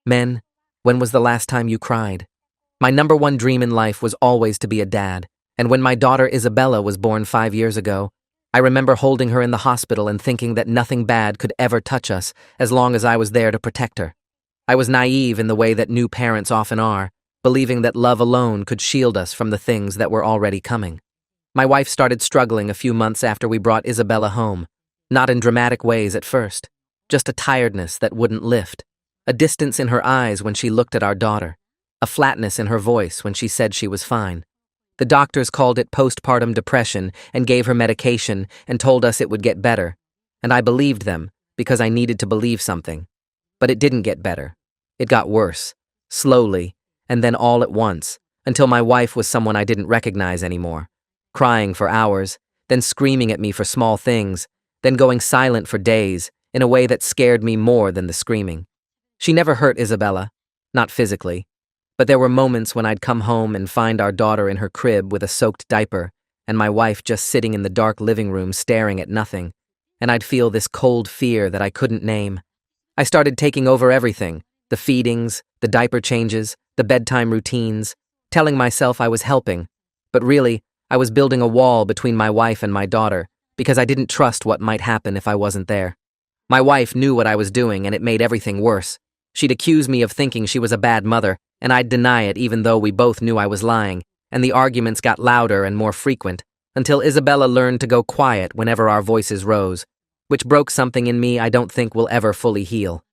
Men, when was the last time you cried? My number one dream in life was always to be a dad, and when my daughter Isabella was born 5 years ago, I remember holding her in the hospital and thinking that nothing bad could ever touch us as long as I was there to protect her. I was naive in the way that new parents often are, believing that love alone could shield us from the things that were already coming. My wife started struggling a few months after we brought Isabella home, not in dramatic ways at first, just a tiredness that wouldn't lift, a distance in her eyes when she looked at our daughter, a flatness in her voice when she said she was fine. The doctors called it postpartum depression and gave her medication and told us it would get better, and I believed them because I needed to believe something. But it didn't get better. It got worse, slowly, and then all at once, until my wife was someone I didn't recognize anymore, crying for hours, then screaming at me for small things, then going silent for days in a way that scared me more than the screaming. She never hurt Isabella, not physically, but there were moments when I'd come home and find our daughter in her crib with a soaked diaper and my wife just sitting in the dark living room staring at nothing, and I'd feel this cold fear that I couldn't name. I started taking over everything, the feedings, the diaper changes, the bedtime routines, telling myself I was helping, but really, I was building a wall between my wife and my daughter because I didn't trust what might happen if I wasn't there. My wife knew what I was doing and it made everything worse. She'd accuse me of thinking she was a bad mother, and I'd deny it even though we both knew I was lying, and the arguments got louder and more frequent, until Isabella learned to go quiet whenever our voices rose, which broke something in me I don't think will ever fully heal.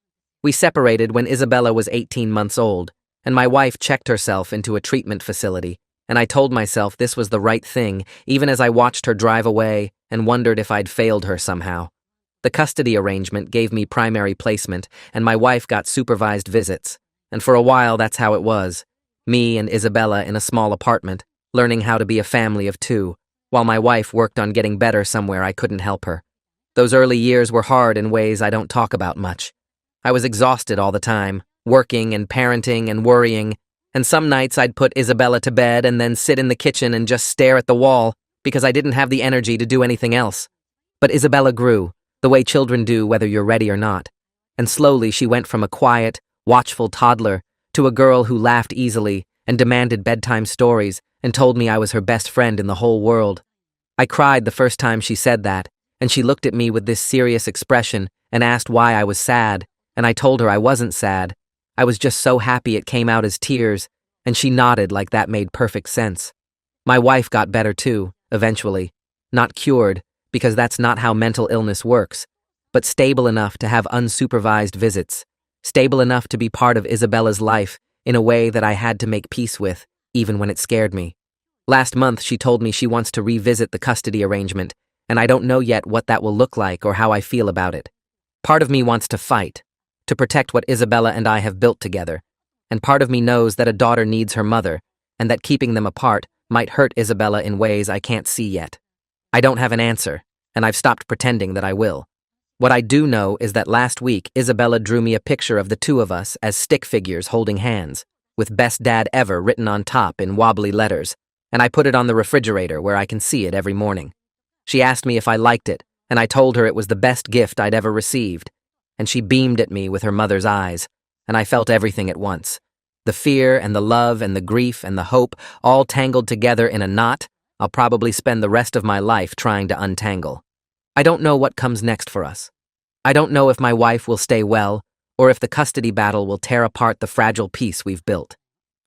We separated when Isabella was 18 months old, and my wife checked herself into a treatment facility, and I told myself this was the right thing, even as I watched her drive away and wondered if I'd failed her somehow. The custody arrangement gave me primary placement, and my wife got supervised visits. And for a while, that's how it was. Me and Isabella in a small apartment, learning how to be a family of two, while my wife worked on getting better somewhere I couldn't help her. Those early years were hard in ways I don't talk about much. I was exhausted all the time, working and parenting and worrying, and some nights I'd put Isabella to bed and then sit in the kitchen and just stare at the wall because I didn't have the energy to do anything else. But Isabella grew, the way children do whether you're ready or not, and slowly she went from a quiet, watchful toddler to a girl who laughed easily and demanded bedtime stories and told me I was her best friend in the whole world. I cried the first time she said that, and she looked at me with this serious expression and asked why I was sad, and I told her I wasn't sad. I was just so happy it came out as tears, and she nodded like that made perfect sense. My wife got better too, eventually. Not cured, because that's not how mental illness works, but stable enough to have unsupervised visits, stable enough to be part of Isabella's life in a way that I had to make peace with, even when it scared me. Last month, she told me she wants to revisit the custody arrangement, and I don't know yet what that will look like or how I feel about it. Part of me wants to fight, to protect what Isabella and I have built together, and part of me knows that a daughter needs her mother, and that keeping them apart might hurt Isabella in ways I can't see yet. I don't have an answer, and I've stopped pretending that I will. What I do know is that last week, Isabella drew me a picture of the two of us as stick figures holding hands, with Best Dad Ever written on top in wobbly letters, and I put it on the refrigerator where I can see it every morning. She asked me if I liked it, and I told her it was the best gift I'd ever received, and she beamed at me with her mother's eyes, and I felt everything at once. The fear and the love and the grief and the hope all tangled together in a knot I'll probably spend the rest of my life trying to untangle. I don't know what comes next for us. I don't know if my wife will stay well, or if the custody battle will tear apart the fragile peace we've built.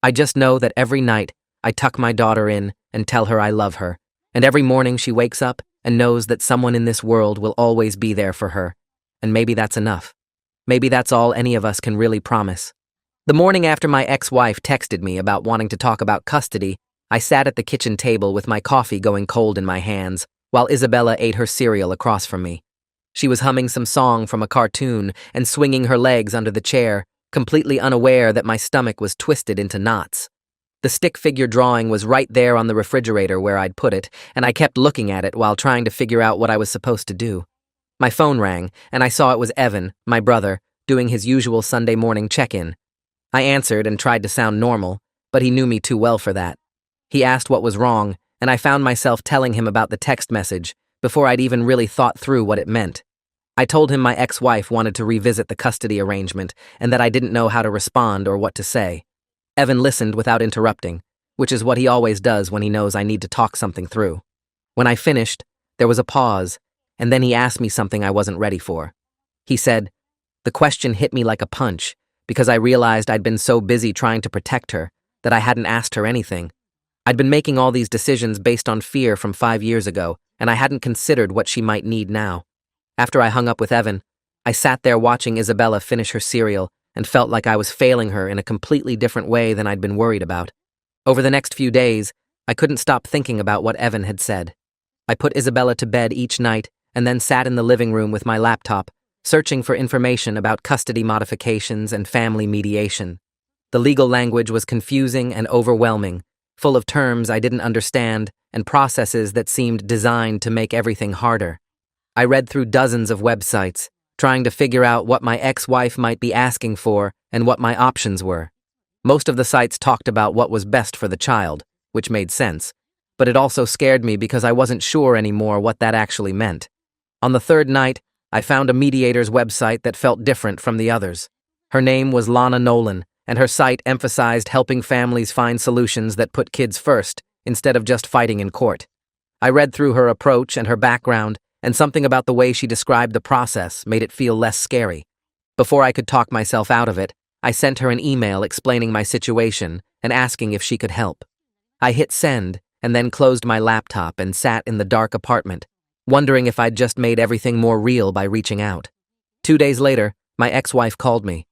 I just know that every night I tuck my daughter in and tell her I love her, and every morning she wakes up and knows that someone in this world will always be there for her, and maybe that's enough. Maybe that's all any of us can really promise. The morning after my ex-wife texted me about wanting to talk about custody, I sat at the kitchen table with my coffee going cold in my hands, while Isabella ate her cereal across from me. She was humming some song from a cartoon and swinging her legs under the chair, completely unaware that my stomach was twisted into knots. The stick figure drawing was right there on the refrigerator where I'd put it, and I kept looking at it while trying to figure out what I was supposed to do. My phone rang, and I saw it was Evan, my brother, doing his usual Sunday morning check-in. I answered and tried to sound normal, but he knew me too well for that. He asked what was wrong, and I found myself telling him about the text message before I'd even really thought through what it meant. I told him my ex-wife wanted to revisit the custody arrangement and that I didn't know how to respond or what to say. Evan listened without interrupting, which is what he always does when he knows I need to talk something through. When I finished, there was a pause, and then he asked me something I wasn't ready for. He said, the question hit me like a punch, because I realized I'd been so busy trying to protect her that I hadn't asked her anything. I'd been making all these decisions based on fear from 5 years ago, and I hadn't considered what she might need now. After I hung up with Evan, I sat there watching Isabella finish her cereal and felt like I was failing her in a completely different way than I'd been worried about. Over the next few days, I couldn't stop thinking about what Evan had said. I put Isabella to bed each night and then sat in the living room with my laptop, searching for information about custody modifications and family mediation. The legal language was confusing and overwhelming, full of terms I didn't understand and processes that seemed designed to make everything harder. I read through dozens of websites, trying to figure out what my ex-wife might be asking for and what my options were. Most of the sites talked about what was best for the child, which made sense, but it also scared me because I wasn't sure anymore what that actually meant. On the third night, I found a mediator's website that felt different from the others. Her name was Lana Nolan, and her site emphasized helping families find solutions that put kids first, instead of just fighting in court. I read through her approach and her background, and something about the way she described the process made it feel less scary. Before I could talk myself out of it, I sent her an email explaining my situation and asking if she could help. I hit send and then closed my laptop and sat in the dark apartment, wondering if I'd just made everything more real by reaching out. 2 days later, my ex-wife called me.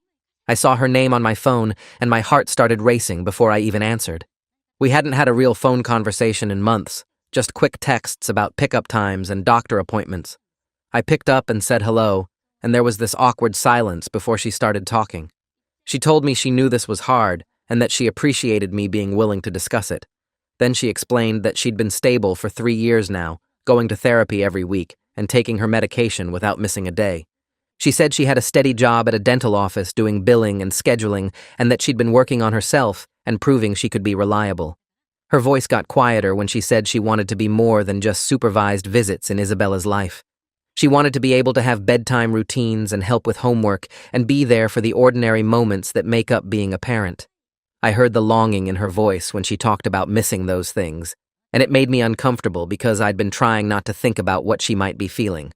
I saw her name on my phone and my heart started racing before I even answered. We hadn't had a real phone conversation in months, just quick texts about pickup times and doctor appointments. I picked up and said hello, and there was this awkward silence before she started talking. She told me she knew this was hard and that she appreciated me being willing to discuss it. Then she explained that she'd been stable for 3 years now, going to therapy every week and taking her medication without missing a day. She said she had a steady job at a dental office doing billing and scheduling and that she'd been working on herself and proving she could be reliable. Her voice got quieter when she said she wanted to be more than just supervised visits in Isabella's life. She wanted to be able to have bedtime routines and help with homework and be there for the ordinary moments that make up being a parent. I heard the longing in her voice when she talked about missing those things, and it made me uncomfortable because I'd been trying not to think about what she might be feeling.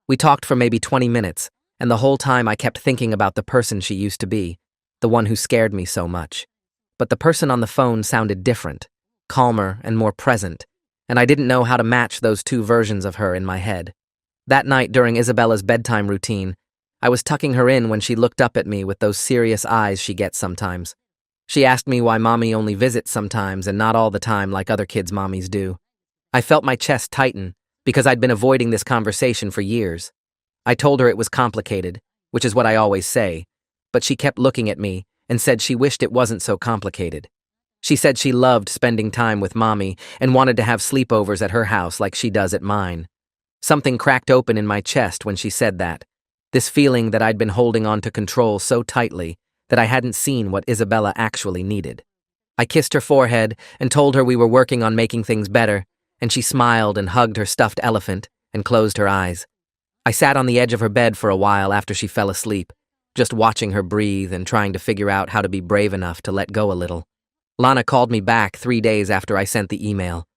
We talked for maybe 20 minutes, and the whole time I kept thinking about the person she used to be, the one who scared me so much. But the person on the phone sounded different, calmer and more present, and I didn't know how to match those two versions of her in my head. That night during Isabella's bedtime routine, I was tucking her in when she looked up at me with those serious eyes she gets sometimes. She asked me why mommy only visits sometimes and not all the time like other kids' mommies do. I felt my chest tighten because I'd been avoiding this conversation for years. I told her it was complicated, which is what I always say, but she kept looking at me and said she wished it wasn't so complicated. She said she loved spending time with mommy and wanted to have sleepovers at her house like she does at mine. Something cracked open in my chest when she said that, this feeling that I'd been holding on to control so tightly that I hadn't seen what Isabella actually needed. I kissed her forehead and told her we were working on making things better, and she smiled and hugged her stuffed elephant and closed her eyes. I sat on the edge of her bed for a while after she fell asleep, just watching her breathe and trying to figure out how to be brave enough to let go a little. Lana called me back 3 days after I sent the email.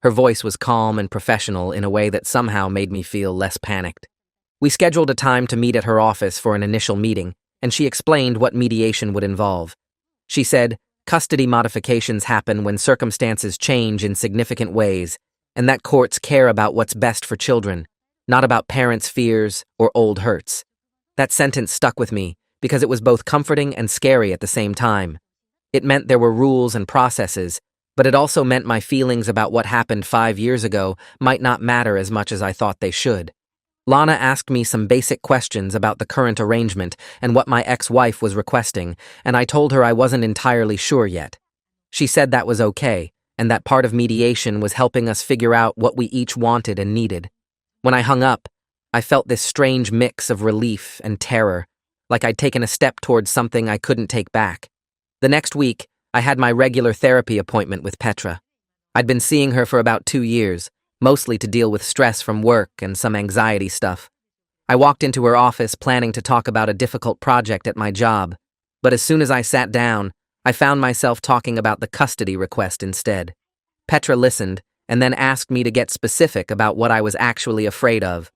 Her voice was calm and professional in a way that somehow made me feel less panicked. We scheduled a time to meet at her office for an initial meeting, and she explained what mediation would involve. She said, custody modifications happen when circumstances change in significant ways, and that courts care about what's best for children, not about parents' fears or old hurts. That sentence stuck with me because it was both comforting and scary at the same time. It meant there were rules and processes, but it also meant my feelings about what happened 5 years ago might not matter as much as I thought they should. Lana asked me some basic questions about the current arrangement and what my ex-wife was requesting, and I told her I wasn't entirely sure yet. She said that was okay, and that part of mediation was helping us figure out what we each wanted and needed. When I hung up, I felt this strange mix of relief and terror, like I'd taken a step towards something I couldn't take back. The next week, I had my regular therapy appointment with Petra. I'd been seeing her for about 2 years, mostly to deal with stress from work and some anxiety stuff. I walked into her office planning to talk about a difficult project at my job, but as soon as I sat down, I found myself talking about the custody request instead. Petra listened and then asked me to get specific about what I was actually afraid of.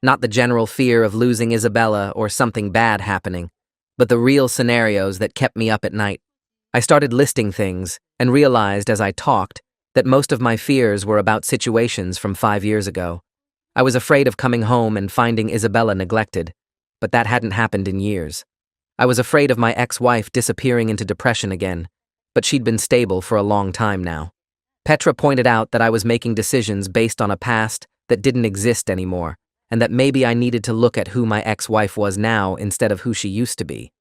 Not the general fear of losing Isabella or something bad happening, but the real scenarios that kept me up at night. I started listing things and realized as I talked that most of my fears were about situations from 5 years ago. I was afraid of coming home and finding Isabella neglected, but that hadn't happened in years. I was afraid of my ex-wife disappearing into depression again, but she'd been stable for a long time now. Petra pointed out that I was making decisions based on a past that didn't exist anymore, and that maybe I needed to look at who my ex-wife was now instead of who she used to be.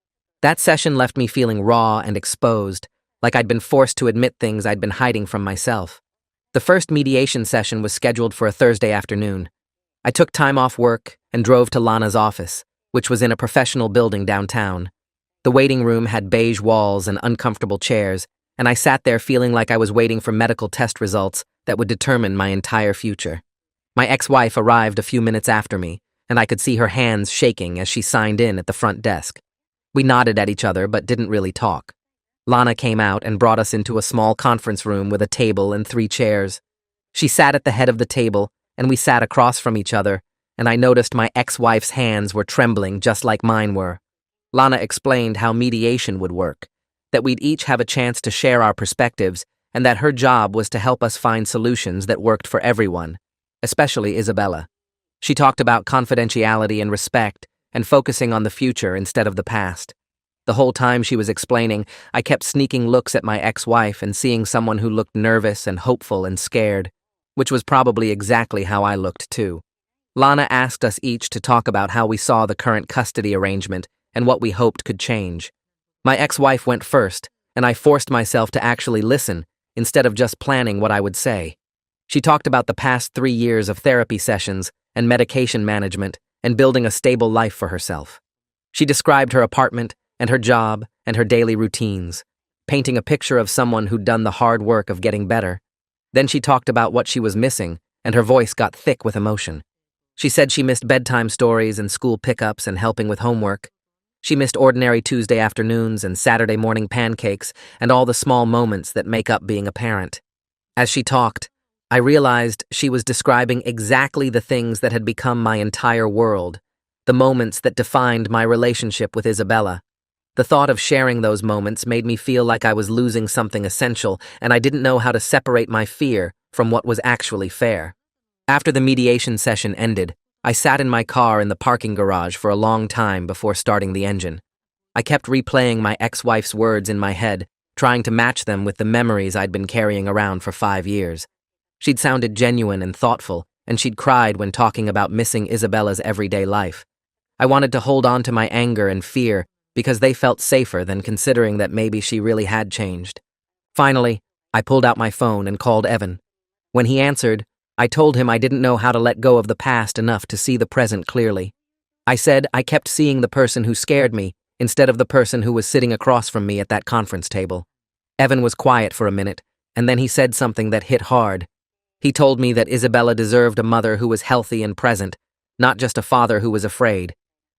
That session left me feeling raw and exposed, like I'd been forced to admit things I'd been hiding from myself. The first mediation session was scheduled for a Thursday afternoon. I took time off work and drove to Lana's office, which was in a professional building downtown. The waiting room had beige walls and uncomfortable chairs, and I sat there feeling like I was waiting for medical test results that would determine my entire future. My ex-wife arrived a few minutes after me, and I could see her hands shaking as she signed in at the front desk. We nodded at each other but didn't really talk. Lana came out and brought us into a small conference room with a table and 3 chairs. She sat at the head of the table, and we sat across from each other, and I noticed my ex-wife's hands were trembling just like mine were. Lana explained how mediation would work, that we'd each have a chance to share our perspectives, and that her job was to help us find solutions that worked for everyone, especially Isabella. She talked about confidentiality and respect, and focusing on the future instead of the past. The whole time she was explaining, I kept sneaking looks at my ex-wife and seeing someone who looked nervous and hopeful and scared, which was probably exactly how I looked too. Lana asked us each to talk about how we saw the current custody arrangement and what we hoped could change. My ex-wife went first, and I forced myself to actually listen instead of just planning what I would say. She talked about the past 3 years of therapy sessions and medication management and building a stable life for herself. She described her apartment and her job and her daily routines, painting a picture of someone who'd done the hard work of getting better. Then she talked about what she was missing, and her voice got thick with emotion. She said she missed bedtime stories and school pickups and helping with homework. She missed ordinary Tuesday afternoons and Saturday morning pancakes and all the small moments that make up being a parent. As she talked, I realized she was describing exactly the things that had become my entire world, the moments that defined my relationship with Isabella. The thought of sharing those moments made me feel like I was losing something essential, and I didn't know how to separate my fear from what was actually fair. After the mediation session ended, I sat in my car in the parking garage for a long time before starting the engine. I kept replaying my ex-wife's words in my head, trying to match them with the memories I'd been carrying around for 5 years. She'd sounded genuine and thoughtful, and she'd cried when talking about missing Isabella's everyday life. I wanted to hold on to my anger and fear because they felt safer than considering that maybe she really had changed. Finally, I pulled out my phone and called Evan. When he answered, I told him I didn't know how to let go of the past enough to see the present clearly. I said I kept seeing the person who scared me instead of the person who was sitting across from me at that conference table. Evan was quiet for a minute, and then he said something that hit hard. He told me that Isabella deserved a mother who was healthy and present, not just a father who was afraid.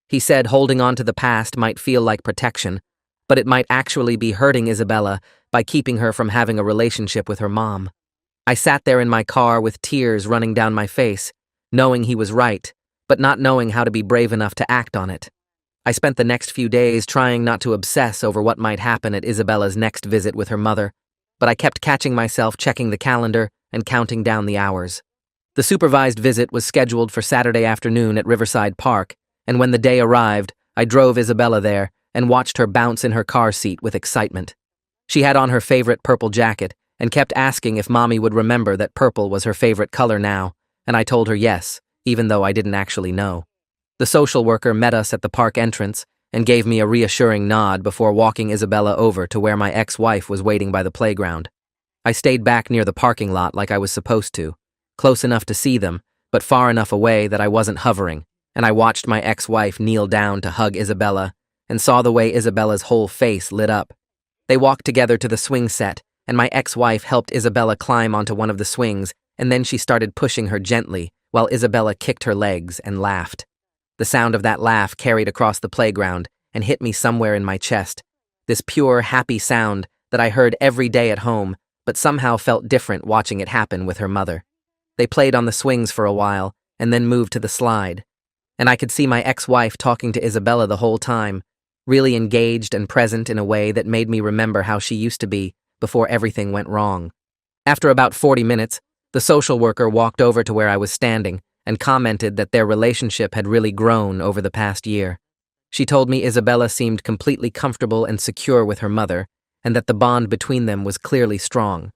He said holding on to the past might feel like protection, but it might actually be hurting Isabella by keeping her from having a relationship with her mom. I sat there in my car with tears running down my face, knowing he was right, but not knowing how to be brave enough to act on it. I spent the next few days trying not to obsess over what might happen at Isabella's next visit with her mother, but I kept catching myself checking the calendar and counting down the hours. The supervised visit was scheduled for Saturday afternoon at Riverside Park, and when the day arrived, I drove Isabella there and watched her bounce in her car seat with excitement. She had on her favorite purple jacket and kept asking if Mommy would remember that purple was her favorite color now, and I told her yes, even though I didn't actually know. The social worker met us at the park entrance and gave me a reassuring nod before walking Isabella over to where my ex-wife was waiting by the playground. I stayed back near the parking lot like I was supposed to, close enough to see them, but far enough away that I wasn't hovering, and I watched my ex-wife kneel down to hug Isabella and saw the way Isabella's whole face lit up. They walked together to the swing set, and my ex-wife helped Isabella climb onto one of the swings, and then she started pushing her gently while Isabella kicked her legs and laughed. The sound of that laugh carried across the playground and hit me somewhere in my chest. This pure, happy sound that I heard every day at home, but somehow felt different watching it happen with her mother. They played on the swings for a while and then moved to the slide. And I could see my ex-wife talking to Isabella the whole time, really engaged and present in a way that made me remember how she used to be before everything went wrong. After about 40 minutes, the social worker walked over to where I was standing and commented that their relationship had really grown over the past year. She told me Isabella seemed completely comfortable and secure with her mother, and that the bond between them was clearly strong.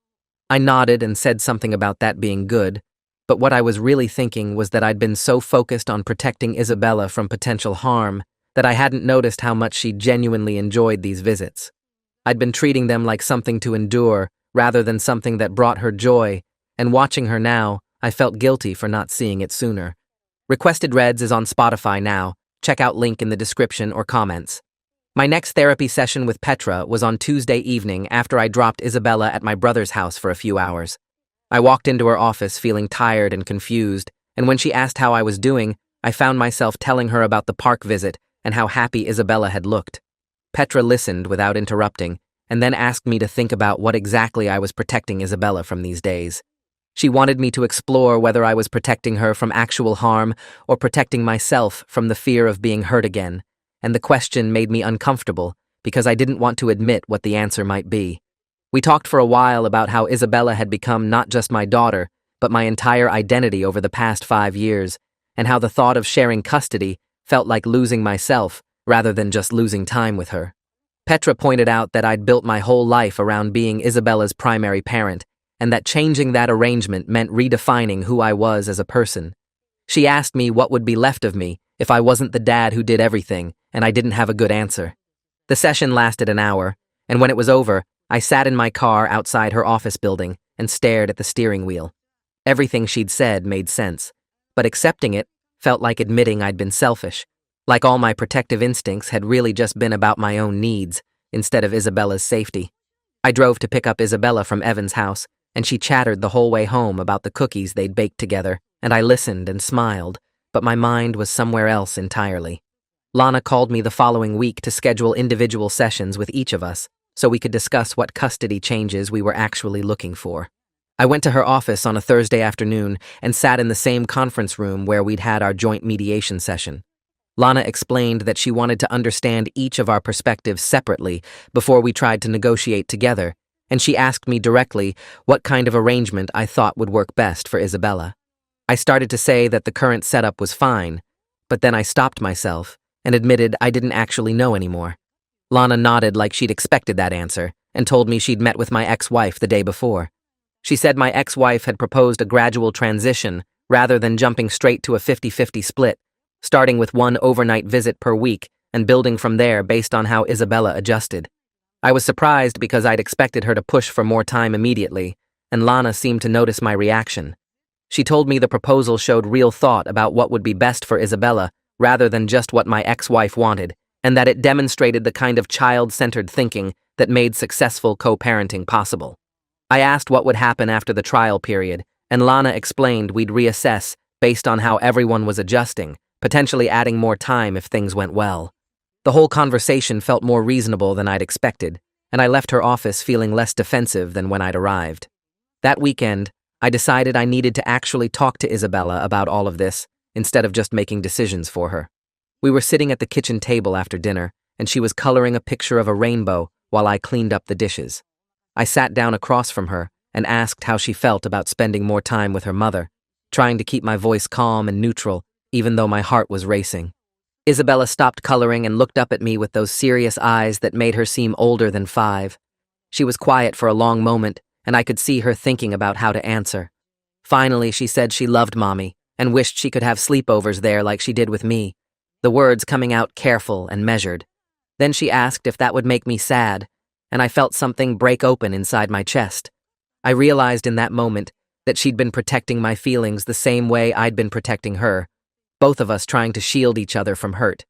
I nodded and said something about that being good, but what I was really thinking was that I'd been so focused on protecting Isabella from potential harm that I hadn't noticed how much she genuinely enjoyed these visits. I'd been treating them like something to endure rather than something that brought her joy, and watching her now, I felt guilty for not seeing it sooner. Requested Reds is on Spotify now. Check out link in the description or comments. My next therapy session with Petra was on Tuesday evening after I dropped Isabella at my brother's house for a few hours. I walked into her office feeling tired and confused, and when she asked how I was doing, I found myself telling her about the park visit and how happy Isabella had looked. Petra listened without interrupting, and then asked me to think about what exactly I was protecting Isabella from these days. She wanted me to explore whether I was protecting her from actual harm or protecting myself from the fear of being hurt again, and the question made me uncomfortable because I didn't want to admit what the answer might be. We talked for a while about how Isabella had become not just my daughter, but my entire identity over the past 5 years, and how the thought of sharing custody felt like losing myself rather than just losing time with her. Petra pointed out that I'd built my whole life around being Isabella's primary parent, and that changing that arrangement meant redefining who I was as a person. She asked me what would be left of me if I wasn't the dad who did everything, and I didn't have a good answer. The session lasted an hour, and when it was over, I sat in my car outside her office building and stared at the steering wheel. Everything she'd said made sense, but accepting it felt like admitting I'd been selfish, like all my protective instincts had really just been about my own needs instead of Isabella's safety. I drove to pick up Isabella from Evan's house, and she chattered the whole way home about the cookies they'd baked together, and I listened and smiled, but my mind was somewhere else entirely. Lana called me the following week to schedule individual sessions with each of us, so we could discuss what custody changes we were actually looking for. I went to her office on a Thursday afternoon and sat in the same conference room where we'd had our joint mediation session. Lana explained that she wanted to understand each of our perspectives separately before we tried to negotiate together, and she asked me directly what kind of arrangement I thought would work best for Isabella. I started to say that the current setup was fine, but then I stopped myself and admitted I didn't actually know anymore. Lana nodded like she'd expected that answer and told me she'd met with my ex-wife the day before. She said my ex-wife had proposed a gradual transition rather than jumping straight to a 50-50 split, starting with one overnight visit per week and building from there based on how Isabella adjusted. I was surprised because I'd expected her to push for more time immediately, and Lana seemed to notice my reaction. She told me the proposal showed real thought about what would be best for Isabella rather than just what my ex-wife wanted, and that it demonstrated the kind of child-centered thinking that made successful co-parenting possible. I asked what would happen after the trial period, and Lana explained we'd reassess based on how everyone was adjusting, potentially adding more time if things went well. The whole conversation felt more reasonable than I'd expected, and I left her office feeling less defensive than when I'd arrived. That weekend, I decided I needed to actually talk to Isabella about all of this, instead of just making decisions for her. We were sitting at the kitchen table after dinner, and she was coloring a picture of a rainbow while I cleaned up the dishes. I sat down across from her and asked how she felt about spending more time with her mother, trying to keep my voice calm and neutral, even though my heart was racing. Isabella stopped coloring and looked up at me with those serious eyes that made her seem older than 5. She was quiet for a long moment, and I could see her thinking about how to answer. Finally, she said she loved Mommy and wished she could have sleepovers there like she did with me, the words coming out careful and measured. Then she asked if that would make me sad, and I felt something break open inside my chest. I realized in that moment that she'd been protecting my feelings the same way I'd been protecting her, both of us trying to shield each other from hurt.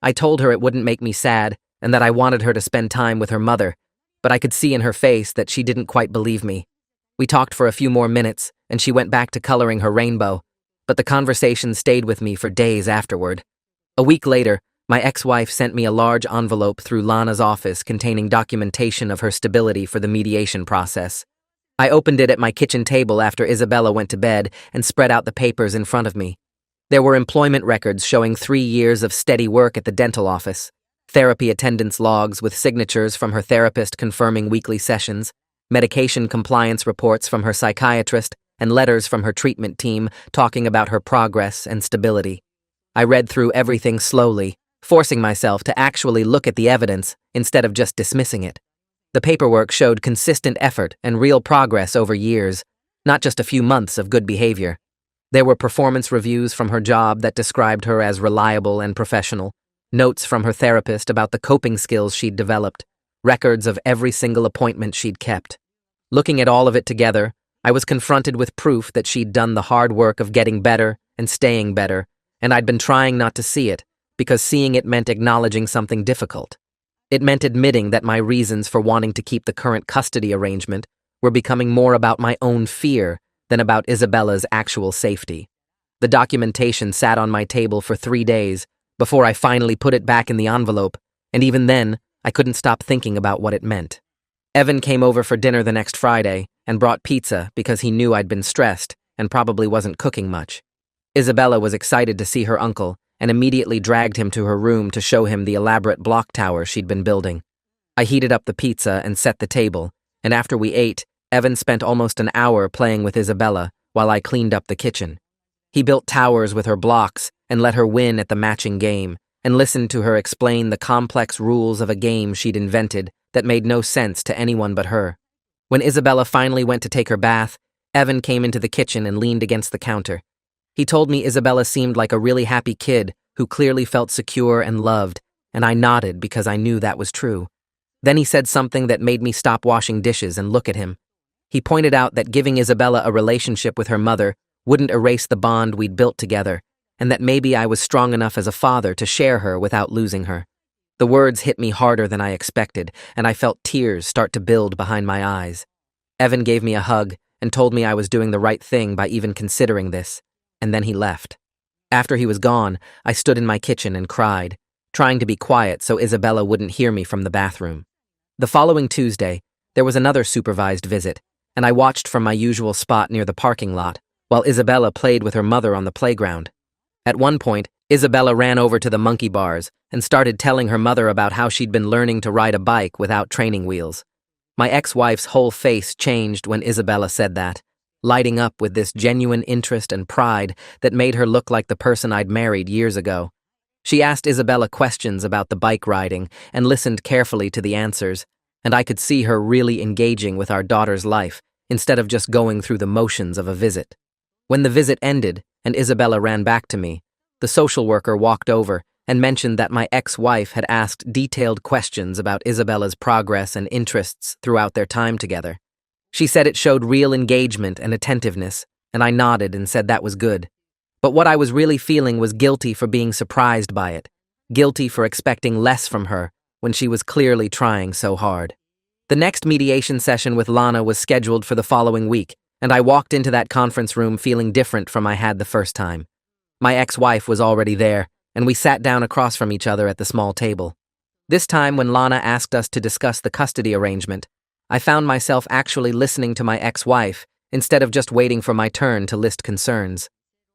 I told her it wouldn't make me sad and that I wanted her to spend time with her mother, but I could see in her face that she didn't quite believe me. We talked for a few more minutes, and she went back to coloring her rainbow, but the conversation stayed with me for days afterward. A week later, my ex-wife sent me a large envelope through Lana's office containing documentation of her stability for the mediation process. I opened it at my kitchen table after Isabella went to bed and spread out the papers in front of me. There were employment records showing 3 years of steady work at the dental office, therapy attendance logs with signatures from her therapist confirming weekly sessions, medication compliance reports from her psychiatrist, and letters from her treatment team talking about her progress and stability. I read through everything slowly, forcing myself to actually look at the evidence instead of just dismissing it. The paperwork showed consistent effort and real progress over years, not just a few months of good behavior. There were performance reviews from her job that described her as reliable and professional, notes from her therapist about the coping skills she'd developed, records of every single appointment she'd kept. Looking at all of it together, I was confronted with proof that she'd done the hard work of getting better and staying better, and I'd been trying not to see it, because seeing it meant acknowledging something difficult. It meant admitting that my reasons for wanting to keep the current custody arrangement were becoming more about my own fear than about Isabella's actual safety. The documentation sat on my table for 3 days before I finally put it back in the envelope, and even then, I couldn't stop thinking about what it meant. Evan came over for dinner the next Friday and brought pizza because he knew I'd been stressed and probably wasn't cooking much. Isabella was excited to see her uncle and immediately dragged him to her room to show him the elaborate block tower she'd been building. I heated up the pizza and set the table, and after we ate, Evan spent almost an hour playing with Isabella while I cleaned up the kitchen. He built towers with her blocks and let her win at the matching game, and listened to her explain the complex rules of a game she'd invented that made no sense to anyone but her. When Isabella finally went to take her bath, Evan came into the kitchen and leaned against the counter. He told me Isabella seemed like a really happy kid who clearly felt secure and loved, and I nodded because I knew that was true. Then he said something that made me stop washing dishes and look at him. He pointed out that giving Isabella a relationship with her mother wouldn't erase the bond we'd built together, and that maybe I was strong enough as a father to share her without losing her. The words hit me harder than I expected, and I felt tears start to build behind my eyes. Evan gave me a hug and told me I was doing the right thing by even considering this, and then he left. After he was gone, I stood in my kitchen and cried, trying to be quiet so Isabella wouldn't hear me from the bathroom. The following Tuesday, there was another supervised visit, and I watched from my usual spot near the parking lot, while Isabella played with her mother on the playground. At one point, Isabella ran over to the monkey bars and started telling her mother about how she'd been learning to ride a bike without training wheels. My ex-wife's whole face changed when Isabella said that, lighting up with this genuine interest and pride that made her look like the person I'd married years ago. She asked Isabella questions about the bike riding and listened carefully to the answers, and I could see her really engaging with our daughter's life instead of just going through the motions of a visit. When the visit ended and Isabella ran back to me, the social worker walked over and mentioned that my ex-wife had asked detailed questions about Isabella's progress and interests throughout their time together. She said it showed real engagement and attentiveness, and I nodded and said that was good. But what I was really feeling was guilty for being surprised by it, guilty for expecting less from her when she was clearly trying so hard. The next mediation session with Lana was scheduled for the following week, and I walked into that conference room feeling different from I had the first time. My ex-wife was already there, and we sat down across from each other at the small table. This time, when Lana asked us to discuss the custody arrangement, I found myself actually listening to my ex-wife instead of just waiting for my turn to list concerns.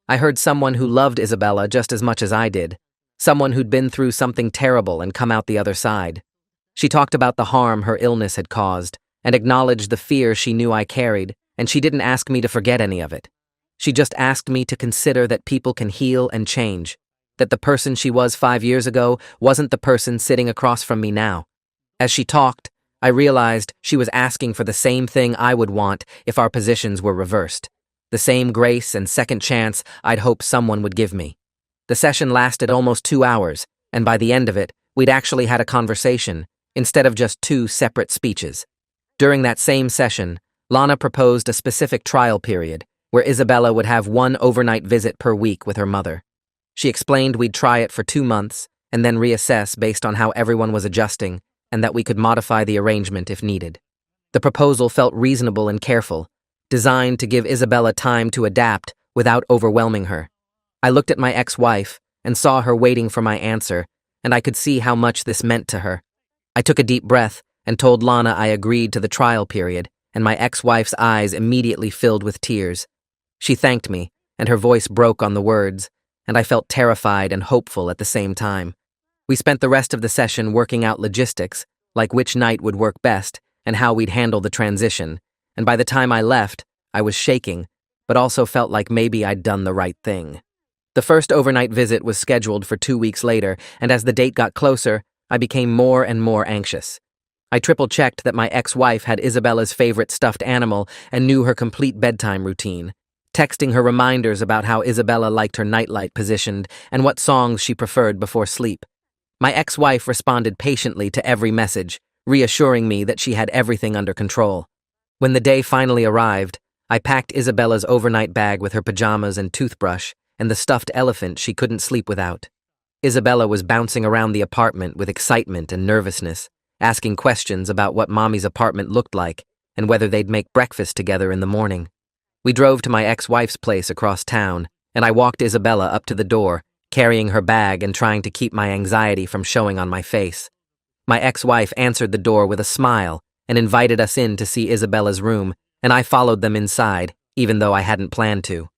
I heard someone who loved Isabella just as much as I did, someone who'd been through something terrible and come out the other side. She talked about the harm her illness had caused and acknowledged the fear she knew I carried, and she didn't ask me to forget any of it. She just asked me to consider that people can heal and change, that the person she was 5 years ago wasn't the person sitting across from me now. As she talked, I realized she was asking for the same thing I would want if our positions were reversed, the same grace and second chance I'd hope someone would give me. The session lasted almost 2 hours, and by the end of it, we'd actually had a conversation, instead of just 2 separate speeches. During that same session, Lana proposed a specific trial period, where Isabella would have 1 overnight visit per week with her mother. She explained we'd try it for 2 months, and then reassess based on how everyone was adjusting, and that we could modify the arrangement if needed. The proposal felt reasonable and careful, designed to give Isabella time to adapt without overwhelming her. I looked at my ex-wife, and saw her waiting for my answer, and I could see how much this meant to her. I took a deep breath and told Lana I agreed to the trial period, and my ex-wife's eyes immediately filled with tears. She thanked me, and her voice broke on the words, and I felt terrified and hopeful at the same time. We spent the rest of the session working out logistics, like which night would work best and how we'd handle the transition, and by the time I left, I was shaking, but also felt like maybe I'd done the right thing. The first overnight visit was scheduled for 2 weeks later, and as the date got closer, I became more and more anxious. I triple-checked that my ex-wife had Isabella's favorite stuffed animal and knew her complete bedtime routine, texting her reminders about how Isabella liked her nightlight positioned and what songs she preferred before sleep. My ex-wife responded patiently to every message, reassuring me that she had everything under control. When the day finally arrived, I packed Isabella's overnight bag with her pajamas and toothbrush and the stuffed elephant she couldn't sleep without. Isabella was bouncing around the apartment with excitement and nervousness, asking questions about what Mommy's apartment looked like and whether they'd make breakfast together in the morning. We drove to my ex-wife's place across town, and I walked Isabella up to the door, carrying her bag and trying to keep my anxiety from showing on my face. My ex-wife answered the door with a smile and invited us in to see Isabella's room, and I followed them inside, even though I hadn't planned to.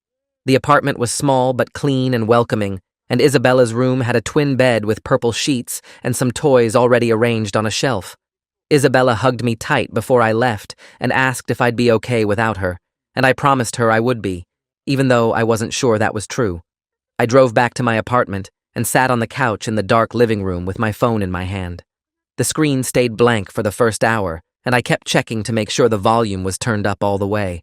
The apartment was small but clean and welcoming, and Isabella's room had a twin bed with purple sheets and some toys already arranged on a shelf. Isabella hugged me tight before I left and asked if I'd be okay without her, and I promised her I would be, even though I wasn't sure that was true. I drove back to my apartment and sat on the couch in the dark living room with my phone in my hand. The screen stayed blank for the first hour, and I kept checking to make sure the volume was turned up all the way.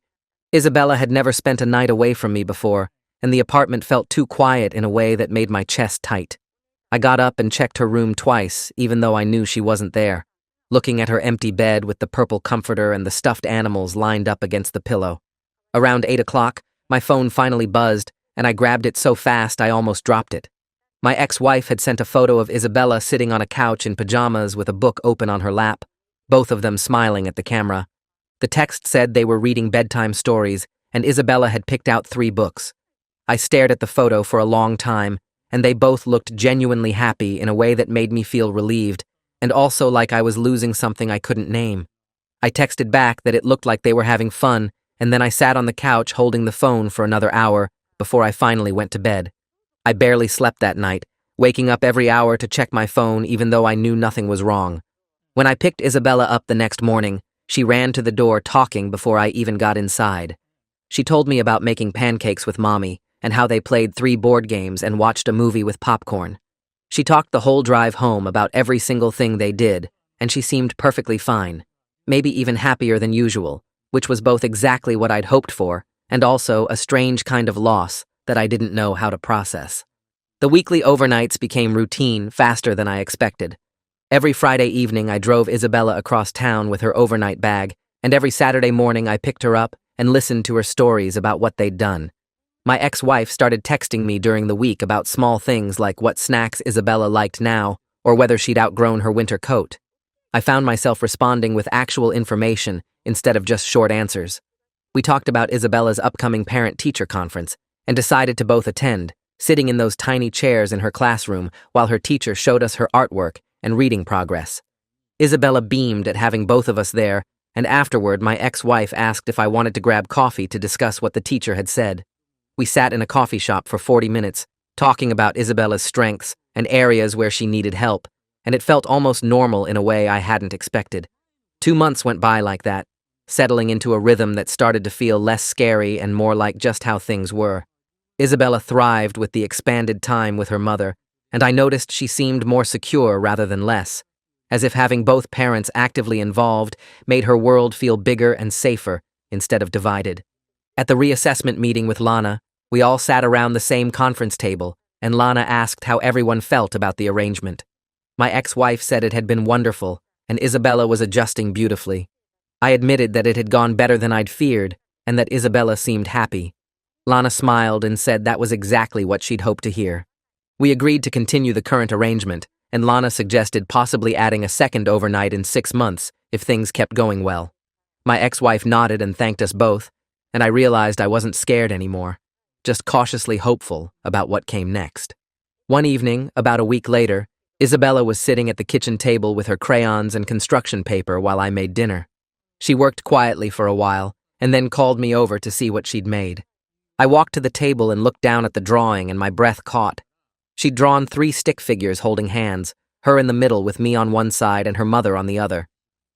Isabella had never spent a night away from me before, and the apartment felt too quiet in a way that made my chest tight. I got up and checked her room twice, even though I knew she wasn't there, looking at her empty bed with the purple comforter and the stuffed animals lined up against the pillow. Around 8 o'clock, my phone finally buzzed, and I grabbed it so fast I almost dropped it. My ex-wife had sent a photo of Isabella sitting on a couch in pajamas with a book open on her lap, both of them smiling at the camera. The text said they were reading bedtime stories, and Isabella had picked out 3 books. I stared at the photo for a long time, and they both looked genuinely happy in a way that made me feel relieved, and also like I was losing something I couldn't name. I texted back that it looked like they were having fun, and then I sat on the couch holding the phone for another hour before I finally went to bed. I barely slept that night, waking up every hour to check my phone even though I knew nothing was wrong. When I picked Isabella up the next morning, she ran to the door talking before I even got inside. She told me about making pancakes with Mommy and how they played 3 board games and watched a movie with popcorn. She talked the whole drive home about every single thing they did, and she seemed perfectly fine, maybe even happier than usual, which was both exactly what I'd hoped for and also a strange kind of loss that I didn't know how to process. The weekly overnights became routine faster than I expected. Every Friday evening I drove Isabella across town with her overnight bag, and every Saturday morning I picked her up and listened to her stories about what they'd done. My ex-wife started texting me during the week about small things like what snacks Isabella liked now or whether she'd outgrown her winter coat. I found myself responding with actual information instead of just short answers. We talked about Isabella's upcoming parent-teacher conference and decided to both attend, sitting in those tiny chairs in her classroom while her teacher showed us her artwork and reading progress. Isabella beamed at having both of us there, and afterward my ex-wife asked if I wanted to grab coffee to discuss what the teacher had said. We sat in a coffee shop for 40 minutes, talking about Isabella's strengths and areas where she needed help, and it felt almost normal in a way I hadn't expected. 2 months went by like that, settling into a rhythm that started to feel less scary and more like just how things were. Isabella thrived with the expanded time with her mother, and I noticed she seemed more secure rather than less, as if having both parents actively involved made her world feel bigger and safer instead of divided. At the reassessment meeting with Lana, we all sat around the same conference table, and Lana asked how everyone felt about the arrangement. My ex-wife said it had been wonderful, and Isabella was adjusting beautifully. I admitted that it had gone better than I'd feared, and that Isabella seemed happy. Lana smiled and said that was exactly what she'd hoped to hear. We agreed to continue the current arrangement, and Lana suggested possibly adding a second overnight in 6 months if things kept going well. My ex-wife nodded and thanked us both, and I realized I wasn't scared anymore, just cautiously hopeful about what came next. One evening, about a week later, Isabella was sitting at the kitchen table with her crayons and construction paper while I made dinner. She worked quietly for a while, and then called me over to see what she'd made. I walked to the table and looked down at the drawing, and my breath caught. She'd drawn 3 stick figures holding hands, her in the middle with me on one side and her mother on the other.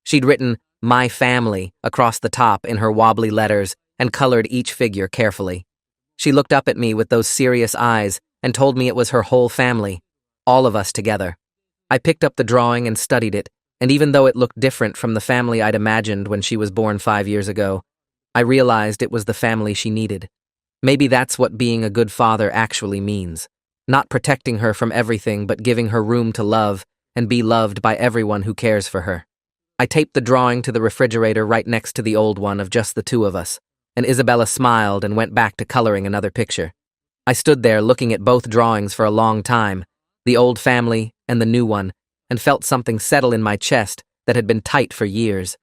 She'd written, "My family," across the top in her wobbly letters and colored each figure carefully. She looked up at me with those serious eyes and told me it was her whole family, all of us together. I picked up the drawing and studied it, and even though it looked different from the family I'd imagined when she was born 5 years ago, I realized it was the family she needed. Maybe that's what being a good father actually means. Not protecting her from everything, but giving her room to love and be loved by everyone who cares for her. I taped the drawing to the refrigerator right next to the old one of just the 2 of us, and Isabella smiled and went back to coloring another picture. I stood there looking at both drawings for a long time, the old family and the new one, and felt something settle in my chest that had been tight for years.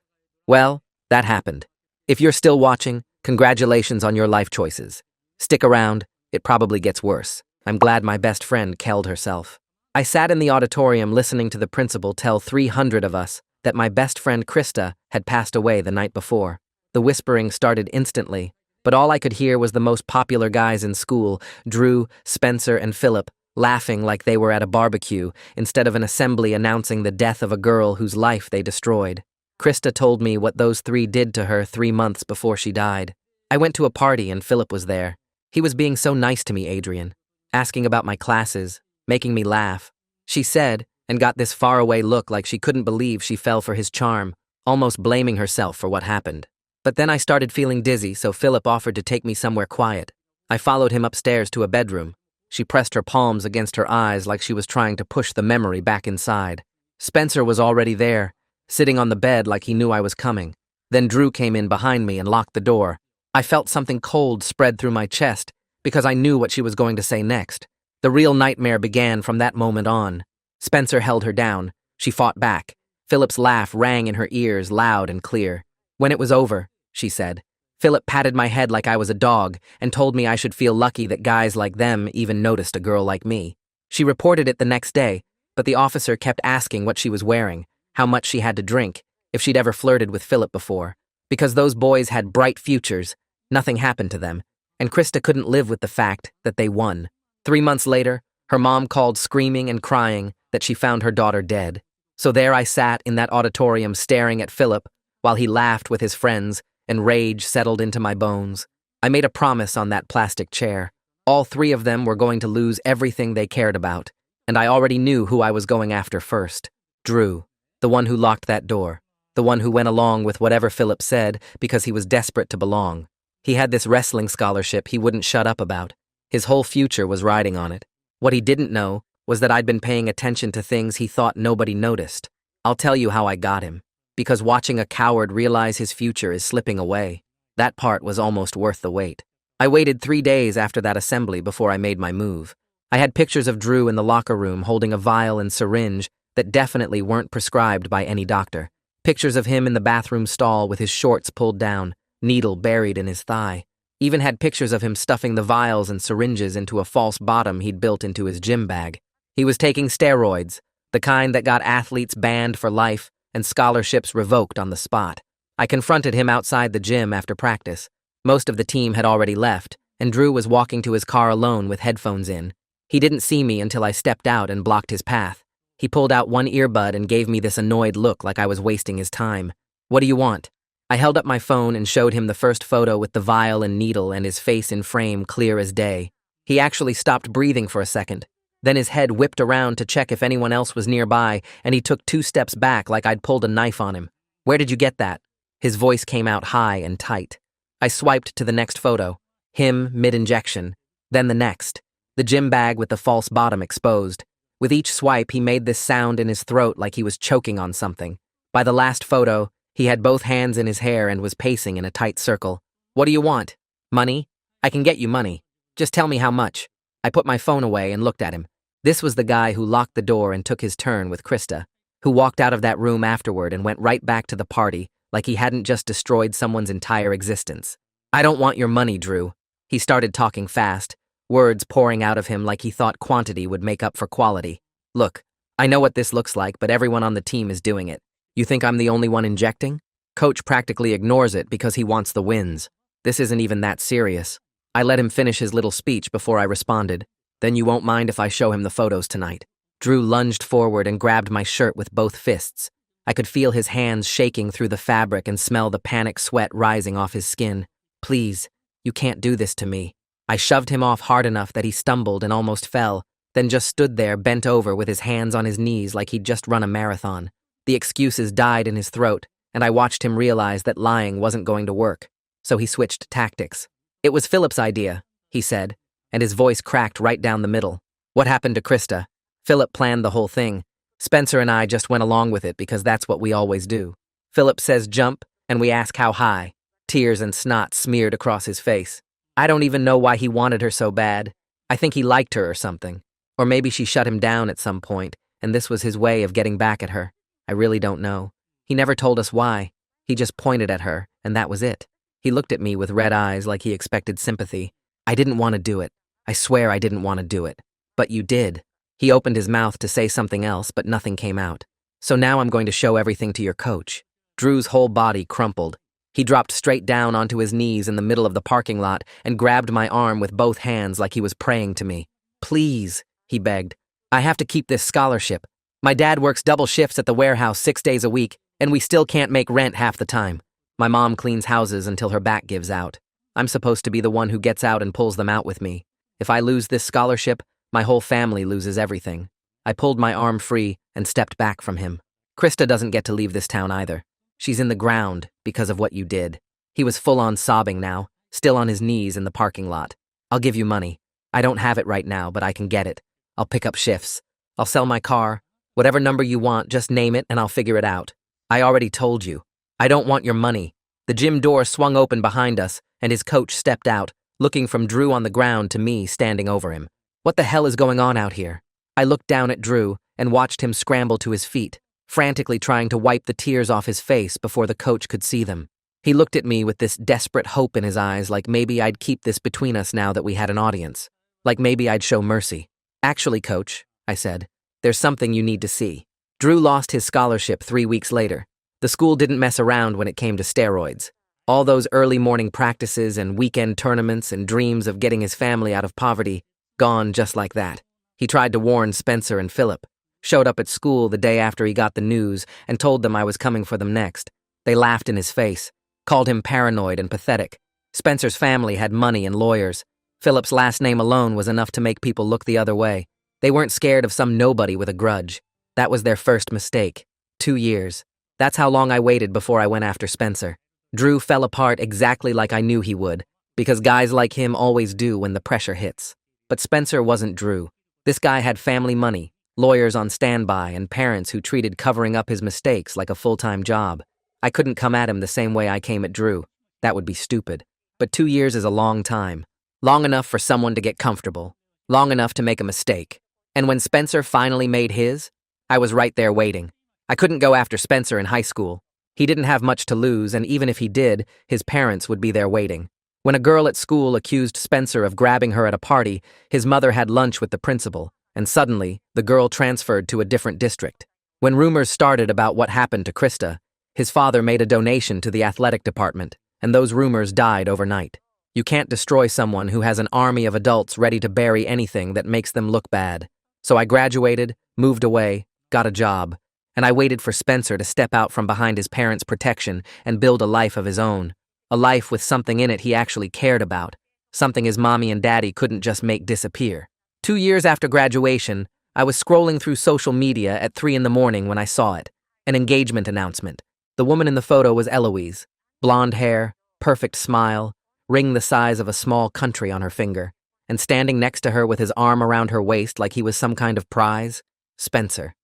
Well, that happened. If you're still watching, congratulations on your life choices. Stick around, it probably gets worse. I'm glad my best friend killed herself. I sat in the auditorium listening to the principal tell 300 of us that my best friend Krista had passed away the night before. The whispering started instantly, but all I could hear was the most popular guys in school, Drew, Spencer, and Philip, laughing like they were at a barbecue instead of an assembly announcing the death of a girl whose life they destroyed. Krista told me what those 3 did to her 3 months before she died. I went to a party and Philip was there. He was being so nice to me, Adrian, asking about my classes, making me laugh. She said, and got this faraway look like she couldn't believe she fell for his charm, almost blaming herself for what happened. But then I started feeling dizzy, so Philip offered to take me somewhere quiet. I followed him upstairs to a bedroom. She pressed her palms against her eyes like she was trying to push the memory back inside. Spencer was already there, sitting on the bed like he knew I was coming. Then Drew came in behind me and locked the door. I felt something cold spread through my chest because I knew what she was going to say next. The real nightmare began from that moment on. Spencer held her down. She fought back. Philip's laugh rang in her ears loud and clear. When it was over, she said, Philip patted my head like I was a dog and told me I should feel lucky that guys like them even noticed a girl like me. She reported it the next day, but the officer kept asking what she was wearing, how much she had to drink, if she'd ever flirted with Philip before. Because those boys had bright futures, nothing happened to them, and Krista couldn't live with the fact that they won. 3 months later, her mom called screaming and crying that she found her daughter dead. So there I sat in that auditorium staring at Philip while he laughed with his friends and rage settled into my bones. I made a promise on that plastic chair. All 3 of them were going to lose everything they cared about, and I already knew who I was going after first. Drew, the one who locked that door, the one who went along with whatever Philip said because he was desperate to belong. He had this wrestling scholarship he wouldn't shut up about. His whole future was riding on it. What he didn't know was that I'd been paying attention to things he thought nobody noticed. I'll tell you how I got him. Because watching a coward realize his future is slipping away, that part was almost worth the wait. I waited 3 days after that assembly before I made my move. I had pictures of Drew in the locker room holding a vial and syringe that definitely weren't prescribed by any doctor. Pictures of him in the bathroom stall with his shorts pulled down, needle buried in his thigh. Even had pictures of him stuffing the vials and syringes into a false bottom he'd built into his gym bag. He was taking steroids, the kind that got athletes banned for life and scholarships revoked on the spot. I confronted him outside the gym after practice. Most of the team had already left, and Drew was walking to his car alone with headphones in. He didn't see me until I stepped out and blocked his path. He pulled out one earbud and gave me this annoyed look like I was wasting his time. "What do you want?" I held up my phone and showed him the first photo with the vial and needle and his face in frame clear as day. He actually stopped breathing for a second. Then his head whipped around to check if anyone else was nearby, and he took 2 steps back like I'd pulled a knife on him. "Where did you get that?" His voice came out high and tight. I swiped to the next photo. Him, mid-injection. Then the next. The gym bag with the false bottom exposed. With each swipe, he made this sound in his throat like he was choking on something. By the last photo, he had both hands in his hair and was pacing in a tight circle. "What do you want? Money? I can get you money. Just tell me how much." I put my phone away and looked at him. This was the guy who locked the door and took his turn with Krista, who walked out of that room afterward and went right back to the party like he hadn't just destroyed someone's entire existence. "I don't want your money, Drew." He started talking fast. words pouring out of him like he thought quantity would make up for quality. Look, I know what this looks like, but everyone on the team is doing it. You think I'm the only one injecting? Coach practically ignores it because he wants the wins. This isn't even that serious. I let him finish his little speech before I responded. Then you won't mind if I show him the photos tonight. Drew lunged forward and grabbed my shirt with both fists. I could feel his hands shaking through the fabric and smell the panic sweat rising off his skin. Please, you can't do this to me. I shoved him off hard enough that he stumbled and almost fell, then just stood there bent over with his hands on his knees like he'd just run a marathon. The excuses died in his throat, and I watched him realize that lying wasn't going to work, so he switched tactics. It was Philip's idea, he said, and his voice cracked right down the middle. What happened to Krista? Philip planned the whole thing. Spencer and I just went along with it because that's what we always do. Philip says jump, and we ask how high. Tears and snot smeared across his face. I don't even know why he wanted her so bad. I think he liked her or something. Or maybe she shut him down at some point, and this was his way of getting back at her. I really don't know. He never told us why. He just pointed at her, and that was it. He looked at me with red eyes like he expected sympathy. I didn't want to do it. I swear I didn't want to do it. But you did. He opened his mouth to say something else, but nothing came out. So now I'm going to show everything to your coach. Drew's whole body crumpled. He dropped straight down onto his knees in the middle of the parking lot and grabbed my arm with both hands like he was praying to me. Please, he begged. I have to keep this scholarship. My dad works double shifts at the warehouse 6 days a week, and we still can't make rent half the time. My mom cleans houses until her back gives out. I'm supposed to be the one who gets out and pulls them out with me. If I lose this scholarship, my whole family loses everything. I pulled my arm free and stepped back from him. Krista doesn't get to leave this town either. She's in the ground because of what you did. He was full-on sobbing now, still on his knees in the parking lot. I'll give you money. I don't have it right now, but I can get it. I'll pick up shifts. I'll sell my car. Whatever number you want, just name it and I'll figure it out. I already told you. I don't want your money. The gym door swung open behind us, and his coach stepped out, looking from Drew on the ground to me standing over him. What the hell is going on out here? I looked down at Drew and watched him scramble to his feet, frantically trying to wipe the tears off his face before the coach could see them. He looked at me with this desperate hope in his eyes, like maybe I'd keep this between us now that we had an audience. Like maybe I'd show mercy. Actually, coach, I said, there's something you need to see. Drew lost his scholarship 3 weeks later. The school didn't mess around when it came to steroids. All those early morning practices and weekend tournaments and dreams of getting his family out of poverty, gone just like that. He tried to warn Spencer and Philip. Showed up at school the day after he got the news and told them I was coming for them next. They laughed in his face, called him paranoid and pathetic. Spencer's family had money and lawyers. Philip's last name alone was enough to make people look the other way. They weren't scared of some nobody with a grudge. That was their first mistake. 2 years. That's how long I waited before I went after Spencer. Drew fell apart exactly like I knew he would, because guys like him always do when the pressure hits. But Spencer wasn't Drew. This guy had family money, lawyers on standby, and parents who treated covering up his mistakes like a full-time job. I couldn't come at him the same way I came at Drew. That would be stupid. But 2 years is a long time. Long enough for someone to get comfortable. Long enough to make a mistake. And when Spencer finally made his, I was right there waiting. I couldn't go after Spencer in high school. He didn't have much to lose, and even if he did, his parents would be there waiting. When a girl at school accused Spencer of grabbing her at a party, his mother had lunch with the principal, and suddenly, the girl transferred to a different district. When rumors started about what happened to Krista, his father made a donation to the athletic department, and those rumors died overnight. You can't destroy someone who has an army of adults ready to bury anything that makes them look bad. So I graduated, moved away, got a job, and I waited for Spencer to step out from behind his parents' protection and build a life of his own. A life with something in it he actually cared about, something his mommy and daddy couldn't just make disappear. 2 years after graduation, I was scrolling through social media at 3 in the morning when I saw it. An engagement announcement. The woman in the photo was Eloise. Blonde hair, perfect smile, ring the size of a small country on her finger. And standing next to her with his arm around her waist like he was some kind of prize, Spencer.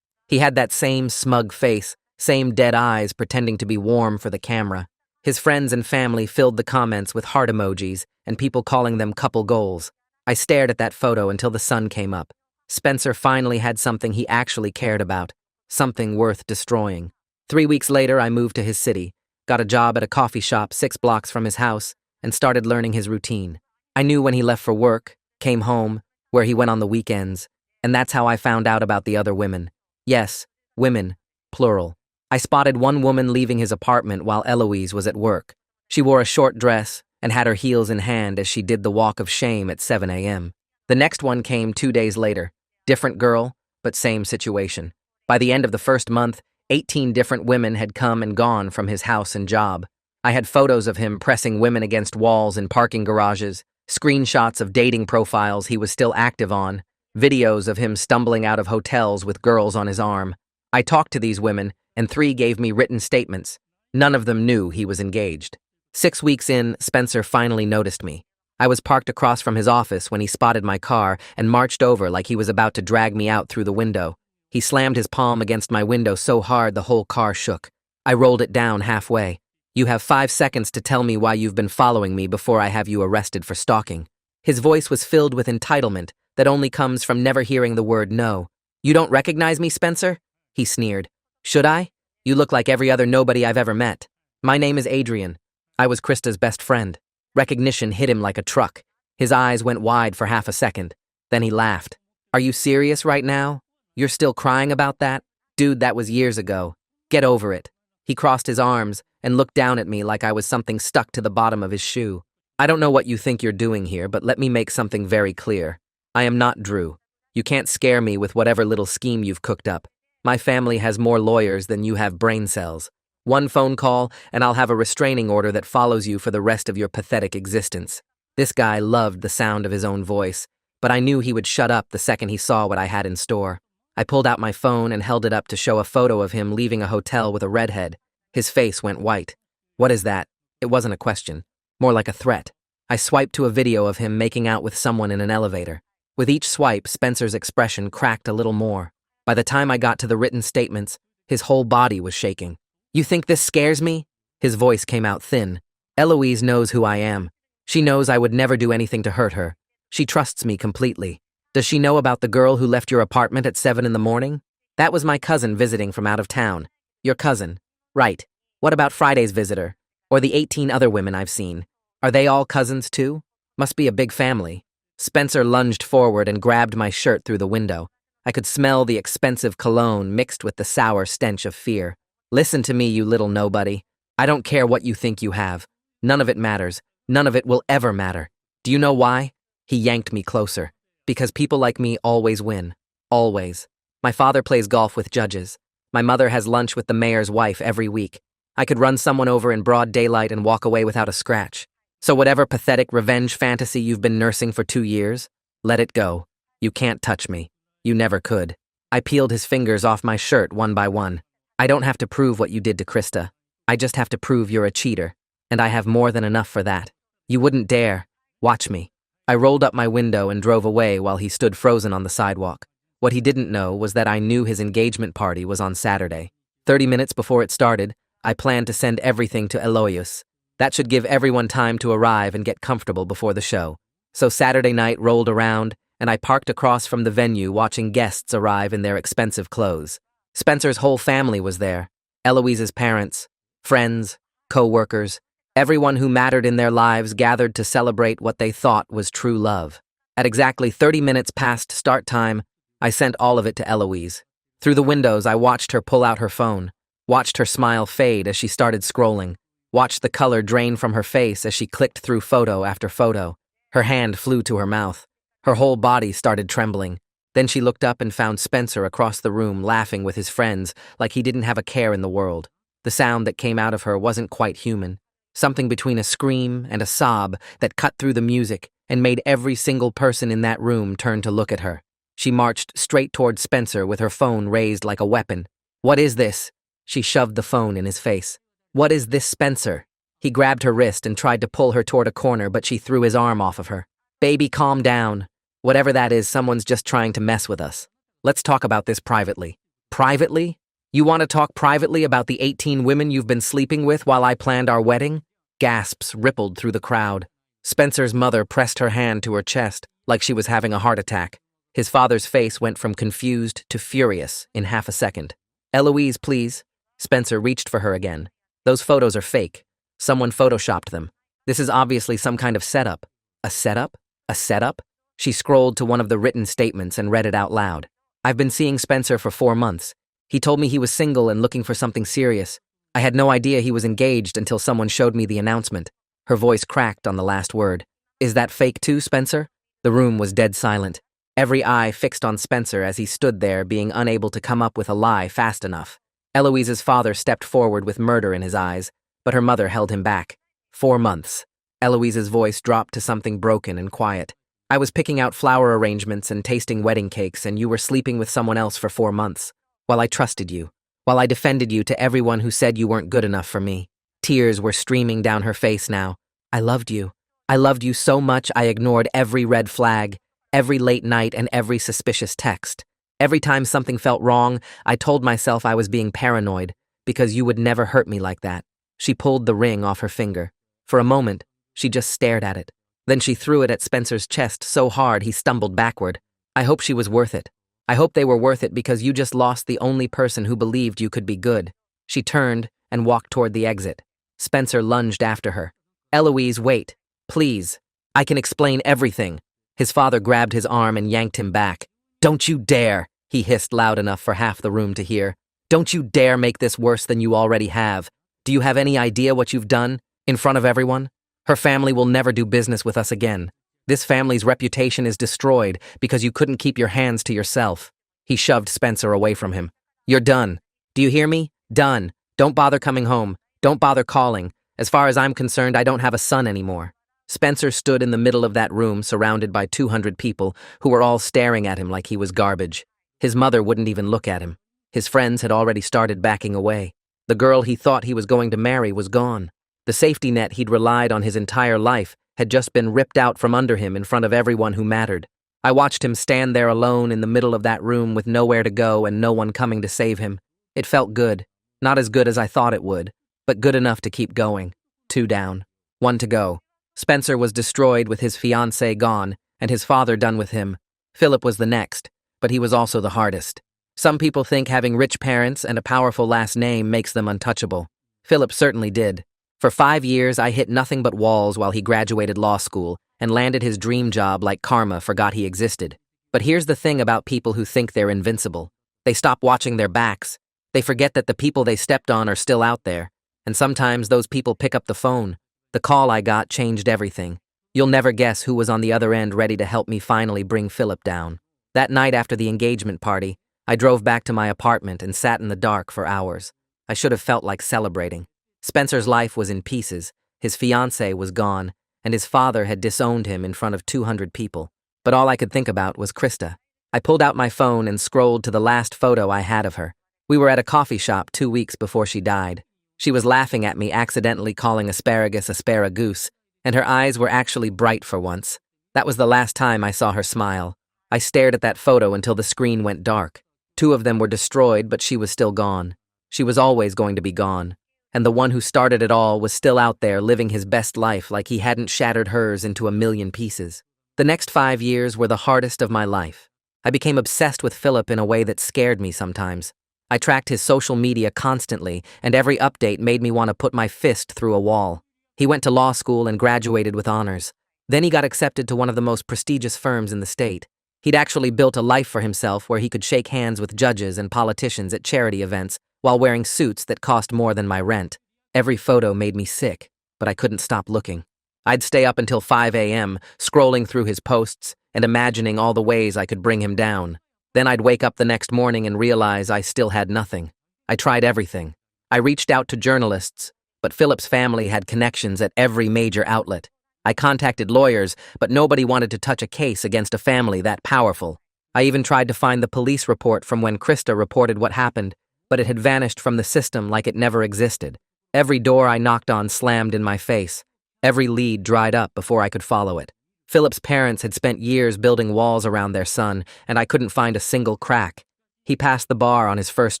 He had that same smug face, same dead eyes pretending to be warm for the camera. His friends and family filled the comments with heart emojis and people calling them couple goals. I stared at that photo until the sun came up. Spencer finally had something he actually cared about, something worth destroying. 3 weeks later, I moved to his city, got a job at a coffee shop 6 blocks from his house, and started learning his routine. I knew when he left for work, came home, where he went on the weekends, and that's how I found out about the other women. Yes, women, plural. I spotted one woman leaving his apartment while Eloise was at work. She wore a short dress and had her heels in hand as she did the walk of shame at 7 a.m. The next one came 2 days later. Different girl, but same situation. By the end of the first month, 18 different women had come and gone from his house and job. I had photos of him pressing women against walls in parking garages, screenshots of dating profiles he was still active on, videos of him stumbling out of hotels with girls on his arm. I talked to these women, and 3 gave me written statements. None of them knew he was engaged. 6 weeks in, Spencer finally noticed me. I was parked across from his office when he spotted my car and marched over like he was about to drag me out through the window. He slammed his palm against my window so hard the whole car shook. I rolled it down halfway. "You have 5 seconds to tell me why you've been following me before I have you arrested for stalking." His voice was filled with entitlement that only comes from never hearing the word no. "You don't recognize me, Spencer?" He sneered. "Should I? You look like every other nobody I've ever met. My name is Adrian. I was Krista's best friend." Recognition hit him like a truck. His eyes went wide for half a second. Then he laughed. "Are you serious right now? You're still crying about that? Dude, that was years ago. Get over it." He crossed his arms and looked down at me like I was something stuck to the bottom of his shoe. "I don't know what you think you're doing here, but let me make something very clear. I am not Drew. You can't scare me with whatever little scheme you've cooked up. My family has more lawyers than you have brain cells. One phone call, and I'll have a restraining order that follows you for the rest of your pathetic existence." This guy loved the sound of his own voice, but I knew he would shut up the second he saw what I had in store. I pulled out my phone and held it up to show a photo of him leaving a hotel with a redhead. His face went white. "What is that?" It wasn't a question, more like a threat. I swiped to a video of him making out with someone in an elevator. With each swipe, Spencer's expression cracked a little more. By the time I got to the written statements, his whole body was shaking. "You think this scares me?" His voice came out thin. "Eloise knows who I am. She knows I would never do anything to hurt her. She trusts me completely. Does she know about the girl who left your apartment at 7 in the morning? That was my cousin visiting from out of town." "Your cousin? Right. What about Friday's visitor? Or the 18 other women I've seen? Are they all cousins too? Must be a big family." Spencer lunged forward and grabbed my shirt through the window. I could smell the expensive cologne mixed with the sour stench of fear. "Listen to me, you little nobody. I don't care what you think you have. None of it matters. None of it will ever matter. Do you know why?" He yanked me closer. "Because people like me always win. Always. My father plays golf with judges. My mother has lunch with the mayor's wife every week. I could run someone over in broad daylight and walk away without a scratch. So whatever pathetic revenge fantasy you've been nursing for 2 years, let it go. You can't touch me. You never could." I peeled his fingers off my shirt one by one. "I don't have to prove what you did to Krista. I just have to prove you're a cheater, and I have more than enough for that. You wouldn't dare. Watch me." I rolled up my window and drove away while he stood frozen on the sidewalk. What he didn't know was that I knew his engagement party was on Saturday. 30 minutes before it started, I planned to send everything to Eloise. That should give everyone time to arrive and get comfortable before the show. So Saturday night rolled around, and I parked across from the venue watching guests arrive in their expensive clothes. Spencer's whole family was there. Eloise's parents, friends, co-workers, everyone who mattered in their lives gathered to celebrate what they thought was true love. At exactly 30 minutes past start time, I sent all of it to Eloise. Through the windows, I watched her pull out her phone, watched her smile fade as she started scrolling, watched the color drain from her face as she clicked through photo after photo. Her hand flew to her mouth. Her whole body started trembling. Then she looked up and found Spencer across the room laughing with his friends like he didn't have a care in the world. The sound that came out of her wasn't quite human. Something between a scream and a sob that cut through the music and made every single person in that room turn to look at her. She marched straight toward Spencer with her phone raised like a weapon. "What is this?" She shoved the phone in his face. "What is this, Spencer?" He grabbed her wrist and tried to pull her toward a corner, but she threw his arm off of her. "Baby, calm down. Whatever that is, someone's just trying to mess with us. Let's talk about this privately." "Privately? You want to talk privately about the 18 women you've been sleeping with while I planned our wedding?" Gasps rippled through the crowd. Spencer's mother pressed her hand to her chest like she was having a heart attack. His father's face went from confused to furious in half a second. "Eloise, please." Spencer reached for her again. "Those photos are fake. Someone photoshopped them. This is obviously some kind of setup." "A setup? A setup?" She scrolled to one of the written statements and read it out loud. I've been seeing Spencer for 4 months. He told me he was single and looking for something serious. I had no idea he was engaged until someone showed me the announcement. Her voice cracked on the last word. Is that fake too, Spencer? The room was dead silent. Every eye fixed on Spencer as he stood there, being unable to come up with a lie fast enough. Eloise's father stepped forward with murder in his eyes, but her mother held him back. 4 months. Eloise's voice dropped to something broken and quiet. I was picking out flower arrangements and tasting wedding cakes, and you were sleeping with someone else for 4 months. While I trusted you. While I defended you to everyone who said you weren't good enough for me. Tears were streaming down her face now. I loved you. I loved you so much I ignored every red flag, every late night, and every suspicious text. Every time something felt wrong, I told myself I was being paranoid, because you would never hurt me like that. She pulled the ring off her finger. For a moment, she just stared at it. Then she threw it at Spencer's chest so hard he stumbled backward. I hope she was worth it. I hope they were worth it because you just lost the only person who believed you could be good. She turned and walked toward the exit. Spencer lunged after her. Eloise, wait. Please. I can explain everything. His father grabbed his arm and yanked him back. Don't you dare, he hissed loud enough for half the room to hear. Don't you dare make this worse than you already have. Do you have any idea what you've done? In front of everyone? Her family will never do business with us again. This family's reputation is destroyed because you couldn't keep your hands to yourself. He shoved Spencer away from him. You're done. Do you hear me? Done. Don't bother coming home. Don't bother calling. As far as I'm concerned, I don't have a son anymore. Spencer stood in the middle of that room surrounded by 200 people who were all staring at him like he was garbage. His mother wouldn't even look at him. His friends had already started backing away. The girl he thought he was going to marry was gone. The safety net he'd relied on his entire life had just been ripped out from under him in front of everyone who mattered. I watched him stand there alone in the middle of that room with nowhere to go and no one coming to save him. It felt good. Not as good as I thought it would, but good enough to keep going. 2 down. 1 to go. Spencer was destroyed with his fiancée gone and his father done with him. Philip was the next, but he was also the hardest. Some people think having rich parents and a powerful last name makes them untouchable. Philip certainly did. For 5 years, I hit nothing but walls while he graduated law school and landed his dream job like karma forgot he existed. But here's the thing about people who think they're invincible. They stop watching their backs. They forget that the people they stepped on are still out there. And sometimes those people pick up the phone. The call I got changed everything. You'll never guess who was on the other end ready to help me finally bring Philip down. That night after the engagement party, I drove back to my apartment and sat in the dark for hours. I should have felt like celebrating. Spencer's life was in pieces, his fiancée was gone, and his father had disowned him in front of 200 people. But all I could think about was Krista. I pulled out my phone and scrolled to the last photo I had of her. We were at a coffee shop 2 weeks before she died. She was laughing at me accidentally calling asparagus asparagoose, and her eyes were actually bright for once. That was the last time I saw her smile. I stared at that photo until the screen went dark. 2 of them were destroyed, but she was still gone. She was always going to be gone. And the one who started it all was still out there living his best life like he hadn't shattered hers into 1,000,000 pieces. The next 5 years were the hardest of my life. I became obsessed with Philip in a way that scared me sometimes. I tracked his social media constantly, and every update made me want to put my fist through a wall. He went to law school and graduated with honors. Then he got accepted to one of the most prestigious firms in the state. He'd actually built a life for himself where he could shake hands with judges and politicians at charity events while wearing suits that cost more than my rent. Every photo made me sick, but I couldn't stop looking. I'd stay up until 5 a.m., scrolling through his posts and imagining all the ways I could bring him down. Then I'd wake up the next morning and realize I still had nothing. I tried everything. I reached out to journalists, but Philip's family had connections at every major outlet. I contacted lawyers, but nobody wanted to touch a case against a family that powerful. I even tried to find the police report from when Krista reported what happened, but it had vanished from the system like it never existed. Every door I knocked on slammed in my face. Every lead dried up before I could follow it. Philip's parents had spent years building walls around their son, and I couldn't find a single crack. He passed the bar on his first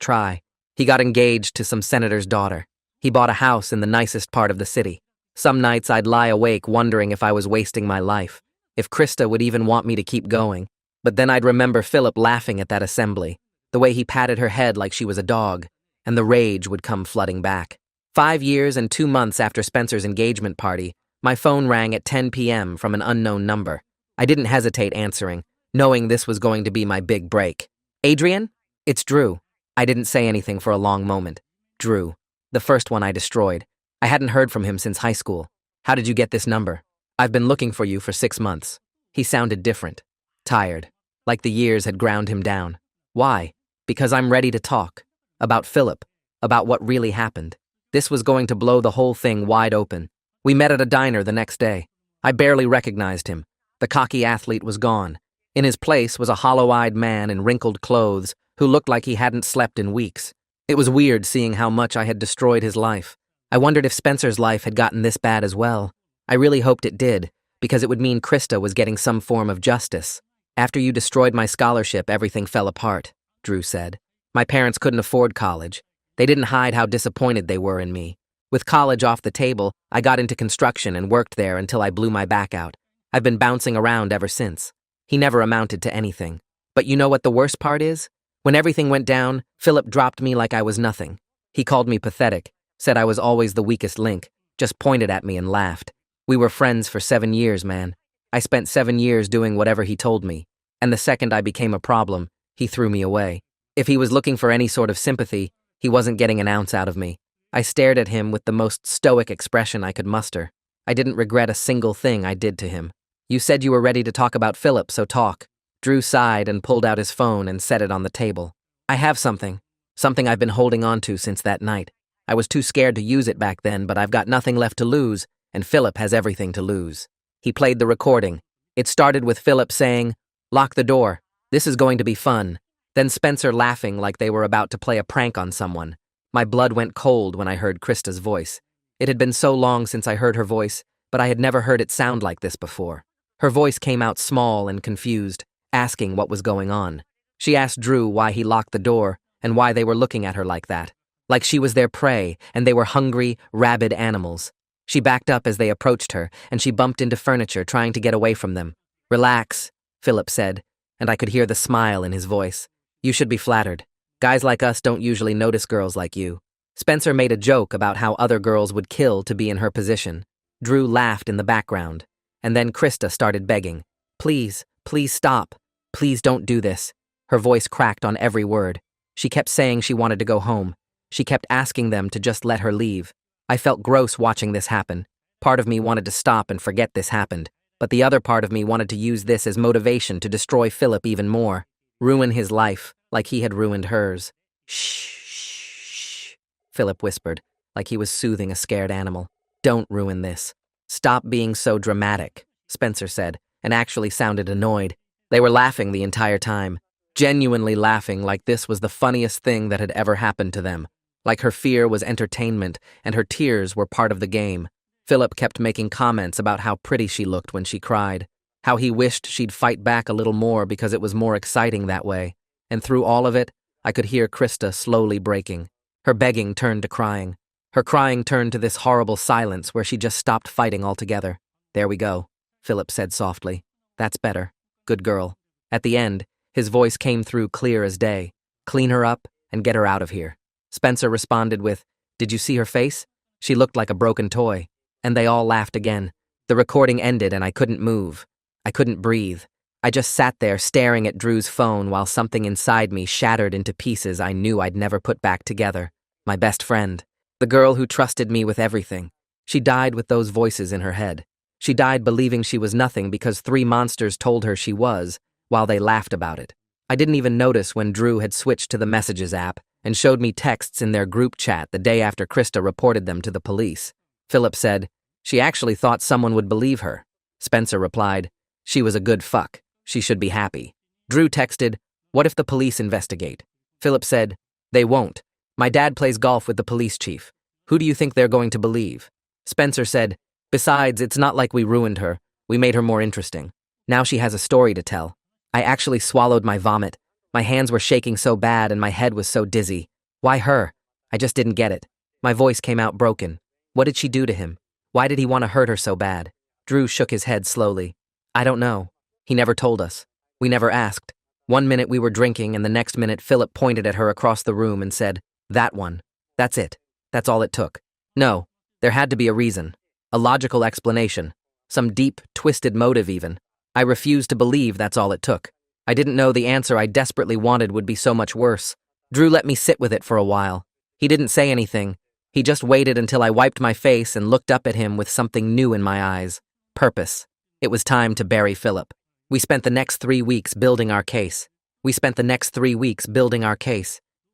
try. He got engaged to some senator's daughter. He bought a house in the nicest part of the city. Some nights I'd lie awake wondering if I was wasting my life, if Krista would even want me to keep going. But then I'd remember Philip laughing at that assembly, the way he patted her head like she was a dog, and the rage would come flooding back. 5 years and 2 months after Spencer's engagement party, my phone rang at 10 p.m. from an unknown number. I didn't hesitate answering, knowing this was going to be my big break. Adrian? It's Drew. I didn't say anything for a long moment. Drew. The first one I destroyed. I hadn't heard from him since high school. How did you get this number? I've been looking for you for 6 months. He sounded different. Tired. Like the years had ground him down. Why? Because I'm ready to talk. About Philip. About what really happened. This was going to blow the whole thing wide open. We met at a diner the next day. I barely recognized him. The cocky athlete was gone. In his place was a hollow-eyed man in wrinkled clothes who looked like he hadn't slept in weeks. It was weird seeing how much I had destroyed his life. I wondered if Spencer's life had gotten this bad as well. I really hoped it did, because it would mean Krista was getting some form of justice. After you destroyed my scholarship, everything fell apart, Drew said. My parents couldn't afford college. They didn't hide how disappointed they were in me. With college off the table, I got into construction and worked there until I blew my back out. I've been bouncing around ever since. He never amounted to anything. But you know what the worst part is? When everything went down, Philip dropped me like I was nothing. He called me pathetic, said I was always the weakest link, just pointed at me and laughed. We were friends for 7 years, man. I spent 7 years doing whatever he told me. And the second I became a problem, he threw me away. If he was looking for any sort of sympathy, he wasn't getting an ounce out of me. I stared at him with the most stoic expression I could muster. I didn't regret a single thing I did to him. You said you were ready to talk about Philip, so talk. Drew sighed and pulled out his phone and set it on the table. I have something I've been holding on to since that night. I was too scared to use it back then, but I've got nothing left to lose, and Philip has everything to lose. He played the recording. It started with Philip saying, "Lock the door. This is going to be fun." Then Spencer laughing like they were about to play a prank on someone. My blood went cold when I heard Krista's voice. It had been so long since I heard her voice, but I had never heard it sound like this before. Her voice came out small and confused, asking what was going on. She asked Drew why he locked the door and why they were looking at her like that. Like she was their prey and they were hungry, rabid animals. She backed up as they approached her, and she bumped into furniture trying to get away from them. "Relax," Philip said, and I could hear the smile in his voice. "You should be flattered. Guys like us don't usually notice girls like you." Spencer made a joke about how other girls would kill to be in her position. Drew laughed in the background, and then Krista started begging. Please stop. Please don't do this." Her voice cracked on every word. She kept saying she wanted to go home. She kept asking them to just let her leave. I felt gross watching this happen. Part of me wanted to stop and forget this happened, but the other part of me wanted to use this as motivation to destroy Philip even more. Ruin his life, like he had ruined hers. Shh, Philip whispered, like he was soothing a scared animal. "Don't ruin this." "Stop being so dramatic," Spencer said, and actually sounded annoyed. They were laughing the entire time, genuinely laughing like this was the funniest thing that had ever happened to them. Like her fear was entertainment and her tears were part of the game. Philip kept making comments about how pretty she looked when she cried, how he wished she'd fight back a little more because it was more exciting that way. And through all of it, I could hear Krista slowly breaking. Her begging turned to crying. Her crying turned to this horrible silence where she just stopped fighting altogether. "There we go," Philip said softly. "That's better. Good girl." At the end, his voice came through clear as day. "Clean her up and get her out of here." Spencer responded with, "Did you see her face? She looked like a broken toy." And they all laughed again. The recording ended and I couldn't move. I couldn't breathe. I just sat there staring at Drew's phone while something inside me shattered into pieces I knew I'd never put back together. My best friend. The girl who trusted me with everything. She died with those voices in her head. She died believing she was nothing because 3 monsters told her she was, while they laughed about it. I didn't even notice when Drew had switched to the Messages app and showed me texts in their group chat the day after Krista reported them to the police. Philip said, "She actually thought someone would believe her." Spencer replied, "She was a good fuck. She should be happy." Drew texted, "What if the police investigate?" Philip said, "They won't. My dad plays golf with the police chief. Who do you think they're going to believe?" Spencer said, "Besides, it's not like we ruined her. We made her more interesting. Now she has a story to tell." I actually swallowed my vomit. My hands were shaking so bad and my head was so dizzy. Why her? I just didn't get it. My voice came out broken. What did she do to him? Why did he want to hurt her so bad? Drew shook his head slowly. "I don't know. He never told us. We never asked. One minute we were drinking and the next minute Philip pointed at her across the room and said, 'That one. That's it. That's all it took.' No, there had to be a reason. A logical explanation. Some deep, twisted motive even. I refused to believe that's all it took. I didn't know the answer I desperately wanted would be so much worse. Drew let me sit with it for a while. He didn't say anything. He just waited until I wiped my face and looked up at him with something new in my eyes. Purpose. It was time to bury Philip. We spent the next 3 weeks building our case.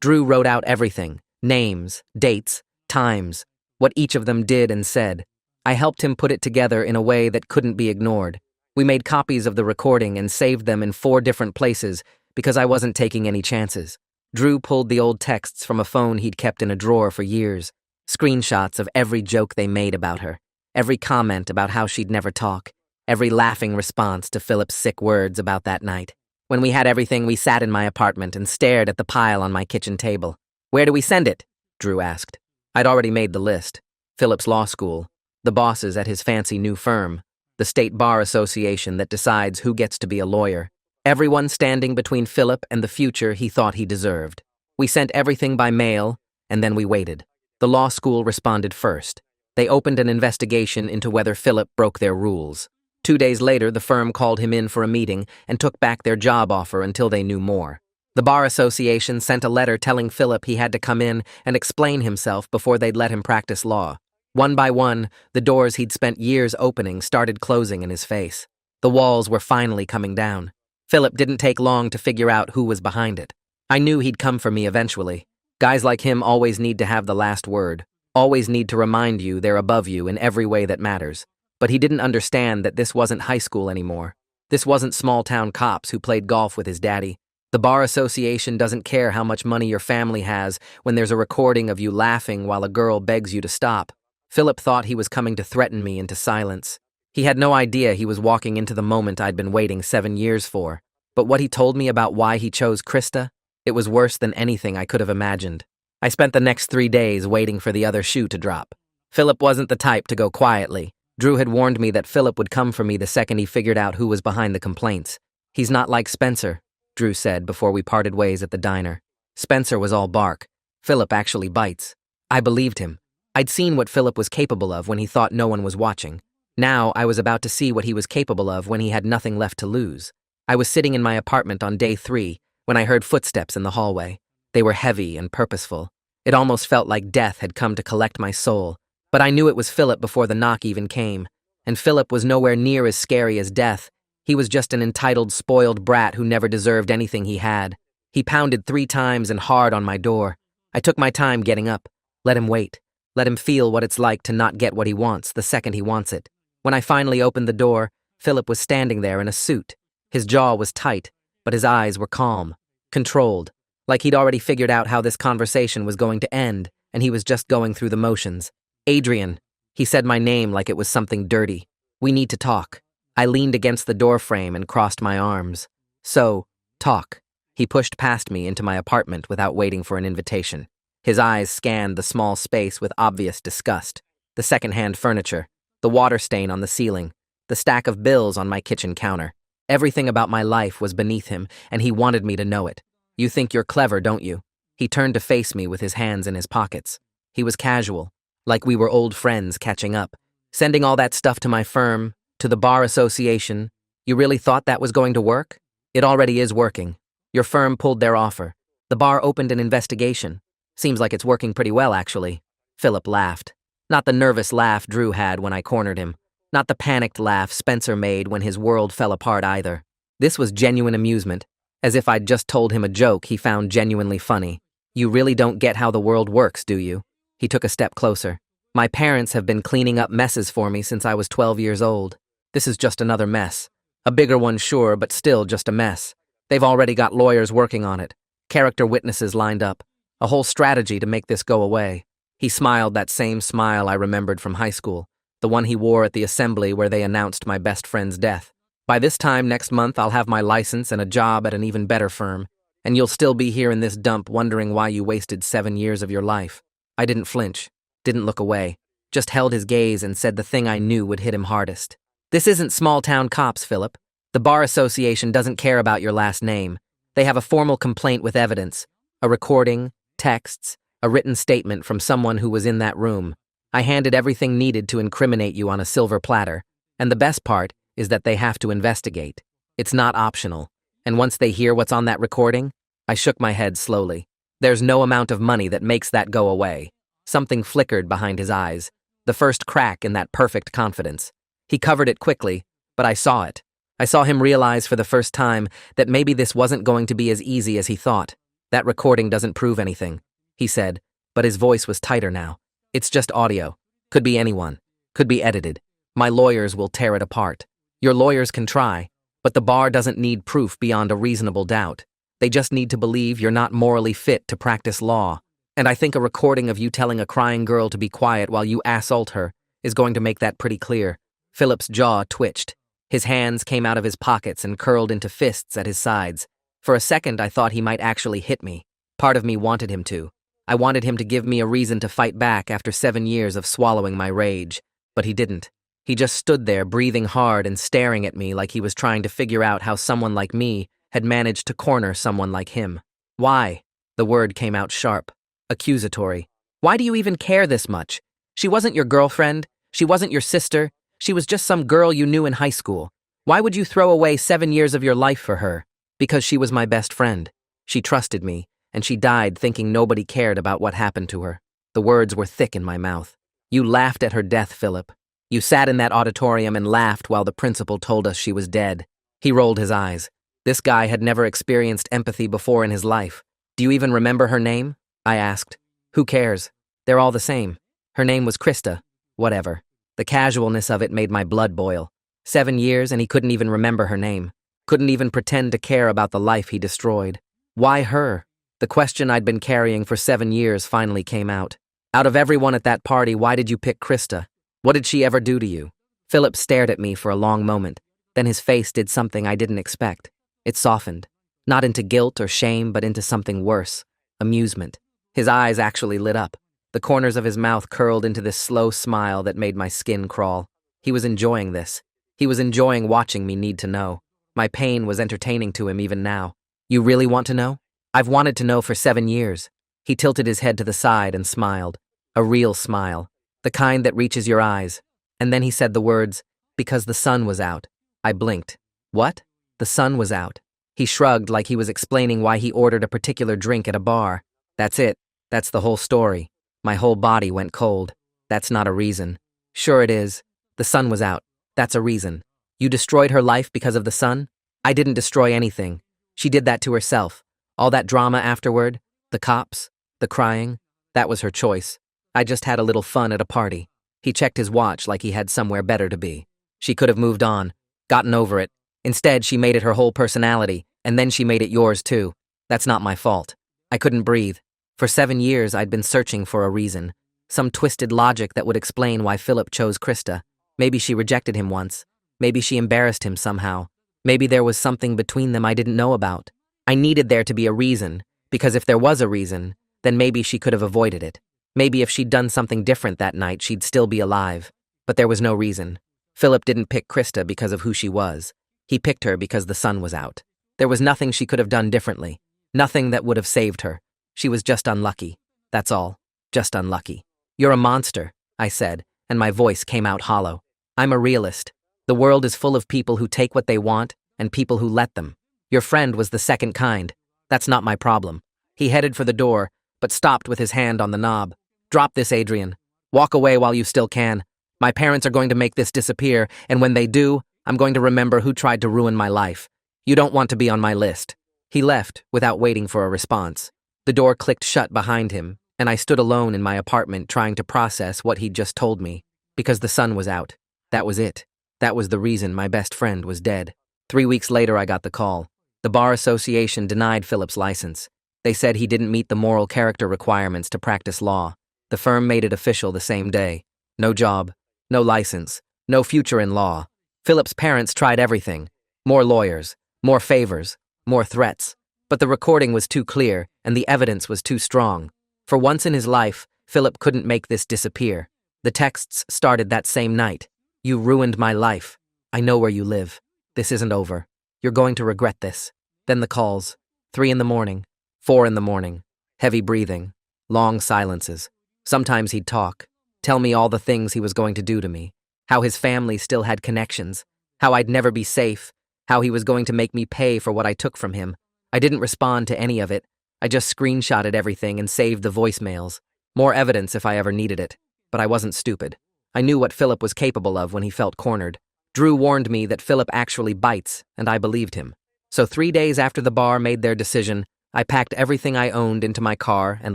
Drew wrote out everything: names, dates, times, what each of them did and said. I helped him put it together in a way that couldn't be ignored. We made copies of the recording and saved them in 4 different places because I wasn't taking any chances. Drew pulled the old texts from a phone he'd kept in a drawer for years. Screenshots of every joke they made about her, every comment about how she'd never talk, every laughing response to Philip's sick words about that night. When we had everything, we sat in my apartment and stared at the pile on my kitchen table. "Where do we send it?" Drew asked. I'd already made the list. Philip's law school, the bosses at his fancy new firm, the state bar association that decides who gets to be a lawyer. Everyone standing between Philip and the future he thought he deserved. We sent everything by mail, and then we waited. The law school responded first. They opened an investigation into whether Philip broke their rules. 2 days later, the firm called him in for a meeting and took back their job offer until they knew more. The bar association sent a letter telling Philip he had to come in and explain himself before they'd let him practice law. One by one, the doors he'd spent years opening started closing in his face. The walls were finally coming down. Philip didn't take long to figure out who was behind it. I knew he'd come for me eventually. Guys like him always need to have the last word, always need to remind you they're above you in every way that matters. But he didn't understand that this wasn't high school anymore. This wasn't small-town cops who played golf with his daddy. The bar association doesn't care how much money your family has when there's a recording of you laughing while a girl begs you to stop. Philip thought he was coming to threaten me into silence. He had no idea he was walking into the moment I'd been waiting 7 years for. But what he told me about why he chose Krista, it was worse than anything I could have imagined. I spent the next 3 days waiting for the other shoe to drop. Philip wasn't the type to go quietly. Drew had warned me that Philip would come for me the second he figured out who was behind the complaints. "He's not like Spencer," Drew said before we parted ways at the diner. Spencer was all bark. Philip actually bites. I believed him. I'd seen what Philip was capable of when he thought no one was watching. Now I was about to see what he was capable of when he had nothing left to lose. I was sitting in my apartment on day 3 when I heard footsteps in the hallway. They were heavy and purposeful. It almost felt like death had come to collect my soul. But I knew it was Philip before the knock even came. And Philip was nowhere near as scary as death. He was just an entitled, spoiled brat who never deserved anything he had. He pounded 3 times and hard on my door. I took my time getting up. Let him wait. Let him feel what it's like to not get what he wants the second he wants it. When I finally opened the door, Philip was standing there in a suit. His jaw was tight, but his eyes were calm, controlled, like he'd already figured out how this conversation was going to end, and he was just going through the motions. "Adrian," he said my name like it was something dirty. "We need to talk." I leaned against the doorframe and crossed my arms. "So, talk." He pushed past me into my apartment without waiting for an invitation. His eyes scanned the small space with obvious disgust. The second-hand furniture, the water stain on the ceiling, the stack of bills on my kitchen counter. Everything about my life was beneath him, and he wanted me to know it. "You think you're clever, don't you?" He turned to face me with his hands in his pockets. He was casual, like we were old friends catching up. "Sending all that stuff to my firm, to the bar association. You really thought that was going to work? It already is working. Your firm pulled their offer. The bar opened an investigation. Seems like it's working pretty well, actually." Philip laughed. Not the nervous laugh Drew had when I cornered him. Not the panicked laugh Spencer made when his world fell apart either. This was genuine amusement, as if I'd just told him a joke he found genuinely funny. "You really don't get how the world works, do you?" He took a step closer. "My parents have been cleaning up messes for me since I was 12 years old. This is just another mess. A bigger one, sure, but still just a mess. They've already got lawyers working on it, character witnesses lined up, a whole strategy to make this go away." He smiled that same smile I remembered from high school, the one he wore at the assembly where they announced my best friend's death. "By this time next month, I'll have my license and a job at an even better firm, and you'll still be here in this dump wondering why you wasted 7 years of your life." I didn't flinch, didn't look away, just held his gaze and said the thing I knew would hit him hardest. "This isn't small-town cops, Philip. The Bar Association doesn't care about your last name. They have a formal complaint with evidence, a recording, texts, a written statement from someone who was in that room. I handed everything needed to incriminate you on a silver platter, and the best part is that they have to investigate. It's not optional. And once they hear what's on that recording, I shook my head slowly. There's no amount of money that makes that go away. Something flickered behind his eyes, the first crack in that perfect confidence. He covered it quickly, but I saw it. I saw him realize for the first time that maybe this wasn't going to be as easy as he thought. That recording doesn't prove anything, he said, but his voice was tighter now. It's just audio. Could be anyone. Could be edited. My lawyers will tear it apart. Your lawyers can try, but the bar doesn't need proof beyond a reasonable doubt. They just need to believe you're not morally fit to practice law. And I think a recording of you telling a crying girl to be quiet while you assault her is going to make that pretty clear. Philip's jaw twitched. His hands came out of his pockets and curled into fists at his sides. For a second, I thought he might actually hit me. Part of me wanted him to. I wanted him to give me a reason to fight back after 7 years of swallowing my rage. But he didn't. He just stood there, breathing hard and staring at me like he was trying to figure out how someone like me had managed to corner someone like him. Why? The word came out sharp, accusatory. Why do you even care this much? She wasn't your girlfriend. She wasn't your sister. She was just some girl you knew in high school. Why would you throw away 7 years of your life for her? Because she was my best friend. She trusted me, and she died thinking nobody cared about what happened to her. The words were thick in my mouth. You laughed at her death, Philip. You sat in that auditorium and laughed while the principal told us she was dead. He rolled his eyes. This guy had never experienced empathy before in his life. Do you even remember her name? I asked. Who cares? They're all the same. Her name was Krista. Whatever. The casualness of it made my blood boil. 7 years and he couldn't even remember her name. Couldn't even pretend to care about the life he destroyed. Why her? The question I'd been carrying for 7 years finally came out. Out of everyone at that party, why did you pick Krista? What did she ever do to you? Philip stared at me for a long moment. Then his face did something I didn't expect. It softened. Not into guilt or shame, but into something worse. Amusement. His eyes actually lit up. The corners of his mouth curled into this slow smile that made my skin crawl. He was enjoying this. He was enjoying watching me need to know. My pain was entertaining to him even now. You really want to know? I've wanted to know for 7 years. He tilted his head to the side and smiled. A real smile. The kind that reaches your eyes. And then he said the words, because the sun was out. I blinked. What? The sun was out. He shrugged like he was explaining why he ordered a particular drink at a bar. That's it. That's the whole story. My whole body went cold. That's not a reason. Sure it is. The sun was out. That's a reason. You destroyed her life because of the sun? I didn't destroy anything. She did that to herself. All that drama afterward, the cops, the crying, that was her choice. I just had a little fun at a party. He checked his watch like he had somewhere better to be. She could have moved on, gotten over it. Instead, she made it her whole personality, and then she made it yours too. That's not my fault. I couldn't breathe. For 7 years, I'd been searching for a reason. Some twisted logic that would explain why Philip chose Krista. Maybe she rejected him once. Maybe she embarrassed him somehow. Maybe there was something between them I didn't know about. I needed there to be a reason, because if there was a reason, then maybe she could have avoided it. Maybe if she'd done something different that night, she'd still be alive. But there was no reason. Philip didn't pick Krista because of who she was. He picked her because the sun was out. There was nothing she could have done differently. Nothing that would have saved her. She was just unlucky. That's all. Just unlucky. You're a monster, I said, and my voice came out hollow. I'm a realist. The world is full of people who take what they want and people who let them. Your friend was the second kind. That's not my problem. He headed for the door, but stopped with his hand on the knob. Drop this, Adrian. Walk away while you still can. My parents are going to make this disappear, and when they do, I'm going to remember who tried to ruin my life. You don't want to be on my list. He left without waiting for a response. The door clicked shut behind him, and I stood alone in my apartment trying to process what he'd just told me. Because the sun was out. That was it. That was the reason my best friend was dead. 3 weeks later, I got the call. The Bar Association denied Philip's license. They said he didn't meet the moral character requirements to practice law. The firm made it official the same day. No job, no license, no future in law. Philip's parents tried everything. More lawyers, more favors, more threats. But the recording was too clear, and the evidence was too strong. For once in his life, Philip couldn't make this disappear. The texts started that same night. You ruined my life. I know where you live. This isn't over. You're going to regret this. Then the calls. 3 in the morning, 4 in the morning. Heavy breathing. Long silences. Sometimes he'd talk. Tell me all the things he was going to do to me. How his family still had connections. how I'd never be safe, how he was going to make me pay for what I took from him. I didn't respond to any of it. I just screenshotted everything and saved the voicemails. More evidence if I ever needed it. But I wasn't stupid. I knew what Philip was capable of when he felt cornered. Drew warned me that Philip actually bites, and I believed him. So 3 days after the bar made their decision, I packed everything I owned into my car and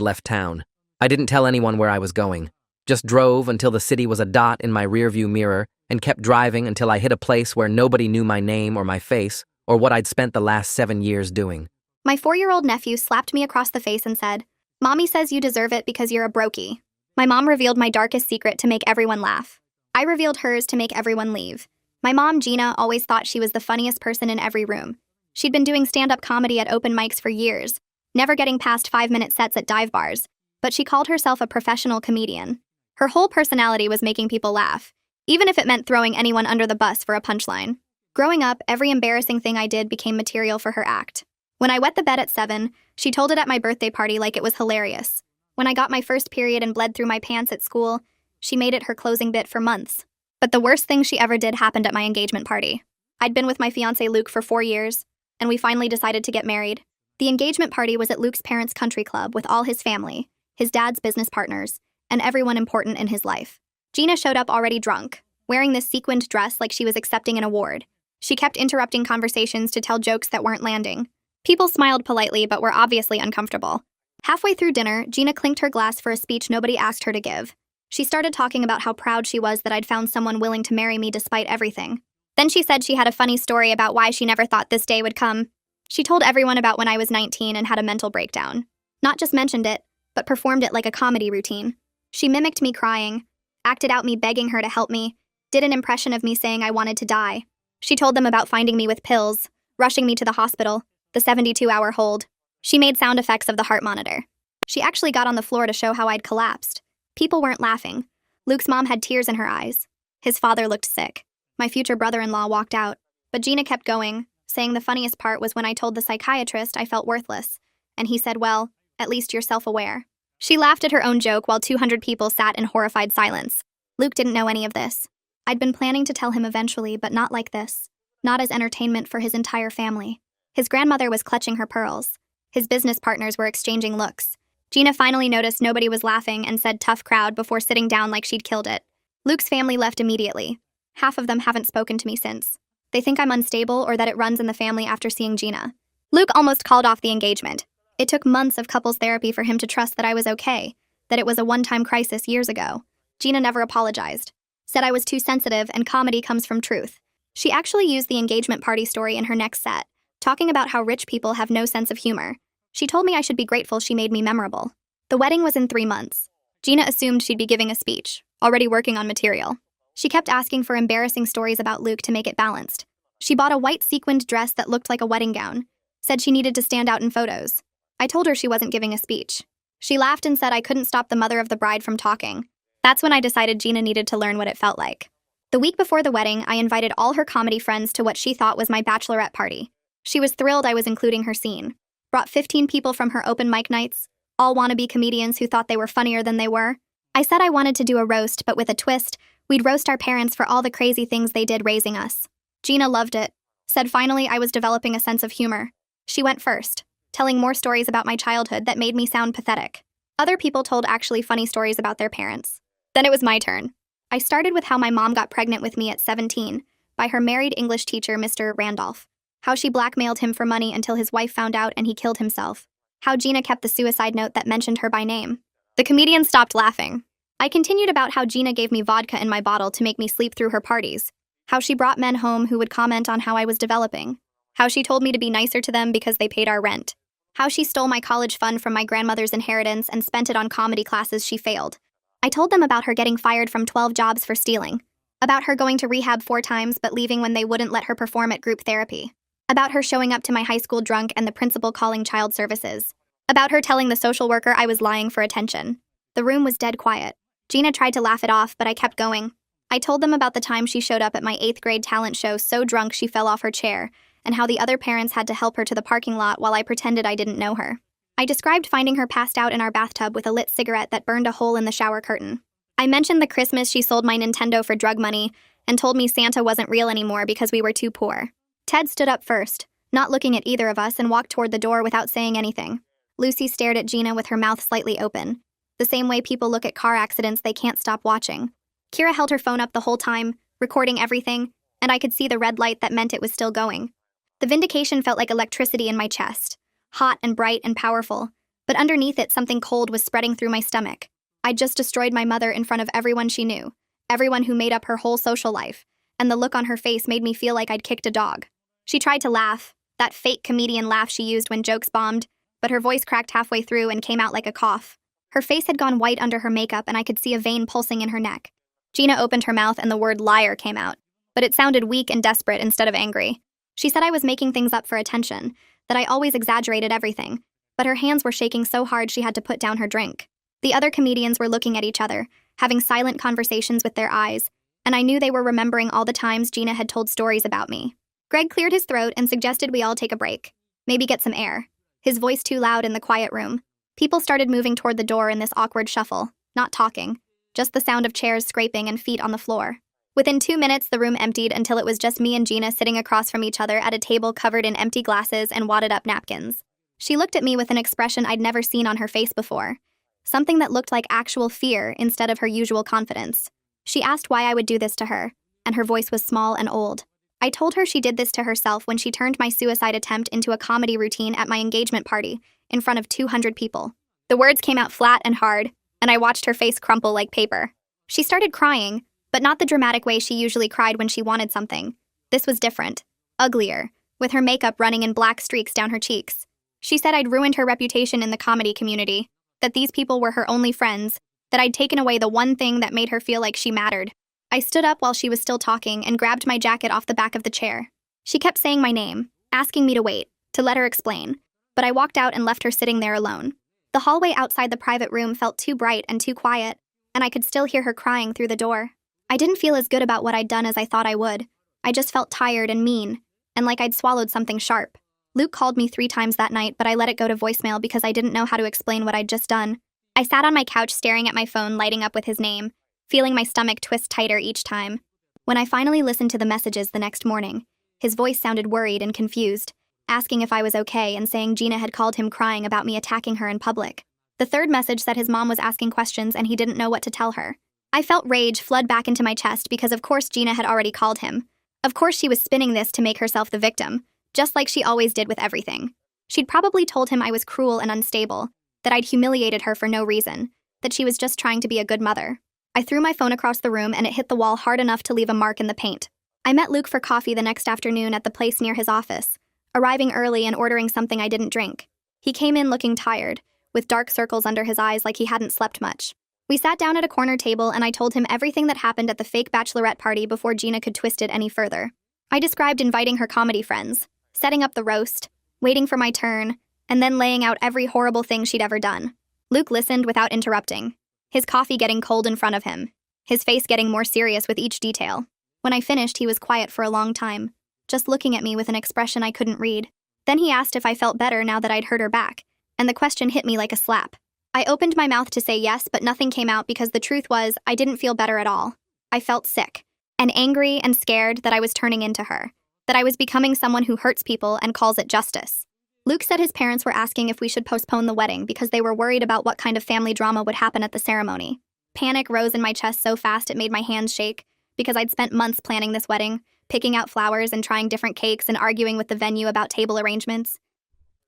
left town. I didn't tell anyone where I was going. Just drove until the city was a dot in my rearview mirror and kept driving until I hit a place where nobody knew my name or my face or what I'd spent the last 7 years doing. My 4-year-old nephew slapped me across the face and said, "Mommy says you deserve it because you're a brokey." My mom revealed my darkest secret to make everyone laugh. I revealed hers to make everyone leave. My mom, Gina, always thought she was the funniest person in every room. She'd been doing stand-up comedy at open mics for years, never getting past 5-minute sets at dive bars, but she called herself a professional comedian. Her whole personality was making people laugh, even if it meant throwing anyone under the bus for a punchline. Growing up, every embarrassing thing I did became material for her act. When I wet the bed at 7, she told it at my birthday party like it was hilarious. When I got my first period and bled through my pants at school, she made it her closing bit for months. But the worst thing she ever did happened at my engagement party. I'd been with my fiancé Luke for 4 years, and we finally decided to get married. The engagement party was at Luke's parents' country club with all his family, his dad's business partners, and everyone important in his life. Gina showed up already drunk, wearing this sequined dress like she was accepting an award. She kept interrupting conversations to tell jokes that weren't landing. People smiled politely but were obviously uncomfortable. Halfway through dinner, Gina clinked her glass for a speech nobody asked her to give. She started talking about how proud she was that I'd found someone willing to marry me despite everything. Then she said she had a funny story about why she never thought this day would come. She told everyone about when I was 19 and had a mental breakdown. Not just mentioned it, but performed it like a comedy routine. She mimicked me crying, acted out me begging her to help me, did an impression of me saying I wanted to die. She told them about finding me with pills, rushing me to the hospital, the 72-hour hold. She made sound effects of the heart monitor. She actually got on the floor to show how I'd collapsed. People weren't laughing. Luke's mom had tears in her eyes. His father looked sick. My future brother-in-law walked out, but Gina kept going, saying the funniest part was when I told the psychiatrist I felt worthless, and he said, "Well, at least you're self-aware." She laughed at her own joke while 200 people sat in horrified silence. Luke didn't know any of this. I'd been planning to tell him eventually, but not like this. Not as entertainment for his entire family. His grandmother was clutching her pearls. His business partners were exchanging looks. Gina finally noticed nobody was laughing and said tough crowd before sitting down like she'd killed it. Luke's family left immediately. Half of them haven't spoken to me since. They think I'm unstable or that it runs in the family after seeing Gina. Luke almost called off the engagement. It took months of couples therapy for him to trust that I was okay, that it was a one-time crisis years ago. Gina never apologized. Said I was too sensitive and comedy comes from truth. She actually used the engagement party story in her next set, talking about how rich people have no sense of humor. She told me I should be grateful she made me memorable. The wedding was in 3 months. Gina assumed she'd be giving a speech, already working on material. She kept asking for embarrassing stories about Luke to make it balanced. She bought a white sequined dress that looked like a wedding gown, said she needed to stand out in photos. I told her she wasn't giving a speech. She laughed and said I couldn't stop the mother of the bride from talking. That's when I decided Gina needed to learn what it felt like. The week before the wedding, I invited all her comedy friends to what she thought was my bachelorette party. She was thrilled I was including her scene. Brought 15 people from her open mic nights, all wannabe comedians who thought they were funnier than they were. I said I wanted to do a roast, but with a twist. We'd roast our parents for all the crazy things they did raising us. Gina loved it. Said finally I was developing a sense of humor. She went first, telling more stories about my childhood that made me sound pathetic. Other people told actually funny stories about their parents. Then it was my turn. I started with how my mom got pregnant with me at 17 by her married English teacher, Mr. Randolph. How she blackmailed him for money until his wife found out and he killed himself. How Gina kept the suicide note that mentioned her by name. The comedian stopped laughing. I continued about how Gina gave me vodka in my bottle to make me sleep through her parties. How she brought men home who would comment on how I was developing. How she told me to be nicer to them because they paid our rent. How she stole my college fund from my grandmother's inheritance and spent it on comedy classes she failed. I told them about her getting fired from 12 jobs for stealing. About her going to rehab 4 times but leaving when they wouldn't let her perform at group therapy. About her showing up to my high school drunk and the principal calling child services. About her telling the social worker I was lying for attention. The room was dead quiet. Gina tried to laugh it off, but I kept going. I told them about the time she showed up at my 8th grade talent show so drunk she fell off her chair, and how the other parents had to help her to the parking lot while I pretended I didn't know her. I described finding her passed out in our bathtub with a lit cigarette that burned a hole in the shower curtain. I mentioned the Christmas she sold my Nintendo for drug money, and told me Santa wasn't real anymore because we were too poor. Ted stood up first, not looking at either of us, and walked toward the door without saying anything. Lucy stared at Gina with her mouth slightly open, the same way people look at car accidents they can't stop watching. Kira held her phone up the whole time, recording everything, and I could see the red light that meant it was still going. The vindication felt like electricity in my chest, hot and bright and powerful, but underneath it something cold was spreading through my stomach. I'd just destroyed my mother in front of everyone she knew, everyone who made up her whole social life, and the look on her face made me feel like I'd kicked a dog. She tried to laugh, that fake comedian laugh she used when jokes bombed, but her voice cracked halfway through and came out like a cough. Her face had gone white under her makeup, and I could see a vein pulsing in her neck. Gina opened her mouth and the word liar came out, but it sounded weak and desperate instead of angry. She said I was making things up for attention, that I always exaggerated everything, but her hands were shaking so hard she had to put down her drink. The other comedians were looking at each other, having silent conversations with their eyes, and I knew they were remembering all the times Gina had told stories about me. Greg cleared his throat and suggested we all take a break, maybe get some air. His voice too loud in the quiet room. People started moving toward the door in this awkward shuffle, not talking, just the sound of chairs scraping and feet on the floor. Within 2 minutes, the room emptied until it was just me and Gina sitting across from each other at a table covered in empty glasses and wadded-up napkins. She looked at me with an expression I'd never seen on her face before, something that looked like actual fear instead of her usual confidence. She asked why I would do this to her, and her voice was small and old. I told her she did this to herself when she turned my suicide attempt into a comedy routine at my engagement party in front of 200 people. The words came out flat and hard, and I watched her face crumple like paper. She started crying, but not the dramatic way she usually cried when she wanted something. This was different, uglier, with her makeup running in black streaks down her cheeks. She said I'd ruined her reputation in the comedy community, that these people were her only friends, that I'd taken away the one thing that made her feel like she mattered. I stood up while she was still talking and grabbed my jacket off the back of the chair. She kept saying my name, asking me to wait, to let her explain, but I walked out and left her sitting there alone. The hallway outside the private room felt too bright and too quiet, and I could still hear her crying through the door. I didn't feel as good about what I'd done as I thought I would. I just felt tired and mean, and like I'd swallowed something sharp. Luke called me 3 times that night, but I let it go to voicemail because I didn't know how to explain what I'd just done. I sat on my couch staring at my phone lighting up with his name, feeling my stomach twist tighter each time. When I finally listened to the messages the next morning, his voice sounded worried and confused, asking if I was okay and saying Gina had called him crying about me attacking her in public. The third message said his mom was asking questions and he didn't know what to tell her. I felt rage flood back into my chest because of course Gina had already called him. Of course she was spinning this to make herself the victim, just like she always did with everything. She'd probably told him I was cruel and unstable, that I'd humiliated her for no reason, that she was just trying to be a good mother. I threw my phone across the room and it hit the wall hard enough to leave a mark in the paint. I met Luke for coffee the next afternoon at the place near his office, arriving early and ordering something I didn't drink. He came in looking tired, with dark circles under his eyes like he hadn't slept much. We sat down at a corner table and I told him everything that happened at the fake bachelorette party before Gina could twist it any further. I described inviting her comedy friends, setting up the roast, waiting for my turn, and then laying out every horrible thing she'd ever done. Luke listened without interrupting, his coffee getting cold in front of him, his face getting more serious with each detail. When I finished, he was quiet for a long time, just looking at me with an expression I couldn't read. Then he asked if I felt better now that I'd heard her back, and the question hit me like a slap. I opened my mouth to say yes, but nothing came out because the truth was I didn't feel better at all. I felt sick, and angry and scared that I was turning into her, that I was becoming someone who hurts people and calls it justice. Luke said his parents were asking if we should postpone the wedding because they were worried about what kind of family drama would happen at the ceremony. Panic rose in my chest so fast it made my hands shake, because I'd spent months planning this wedding, picking out flowers and trying different cakes and arguing with the venue about table arrangements.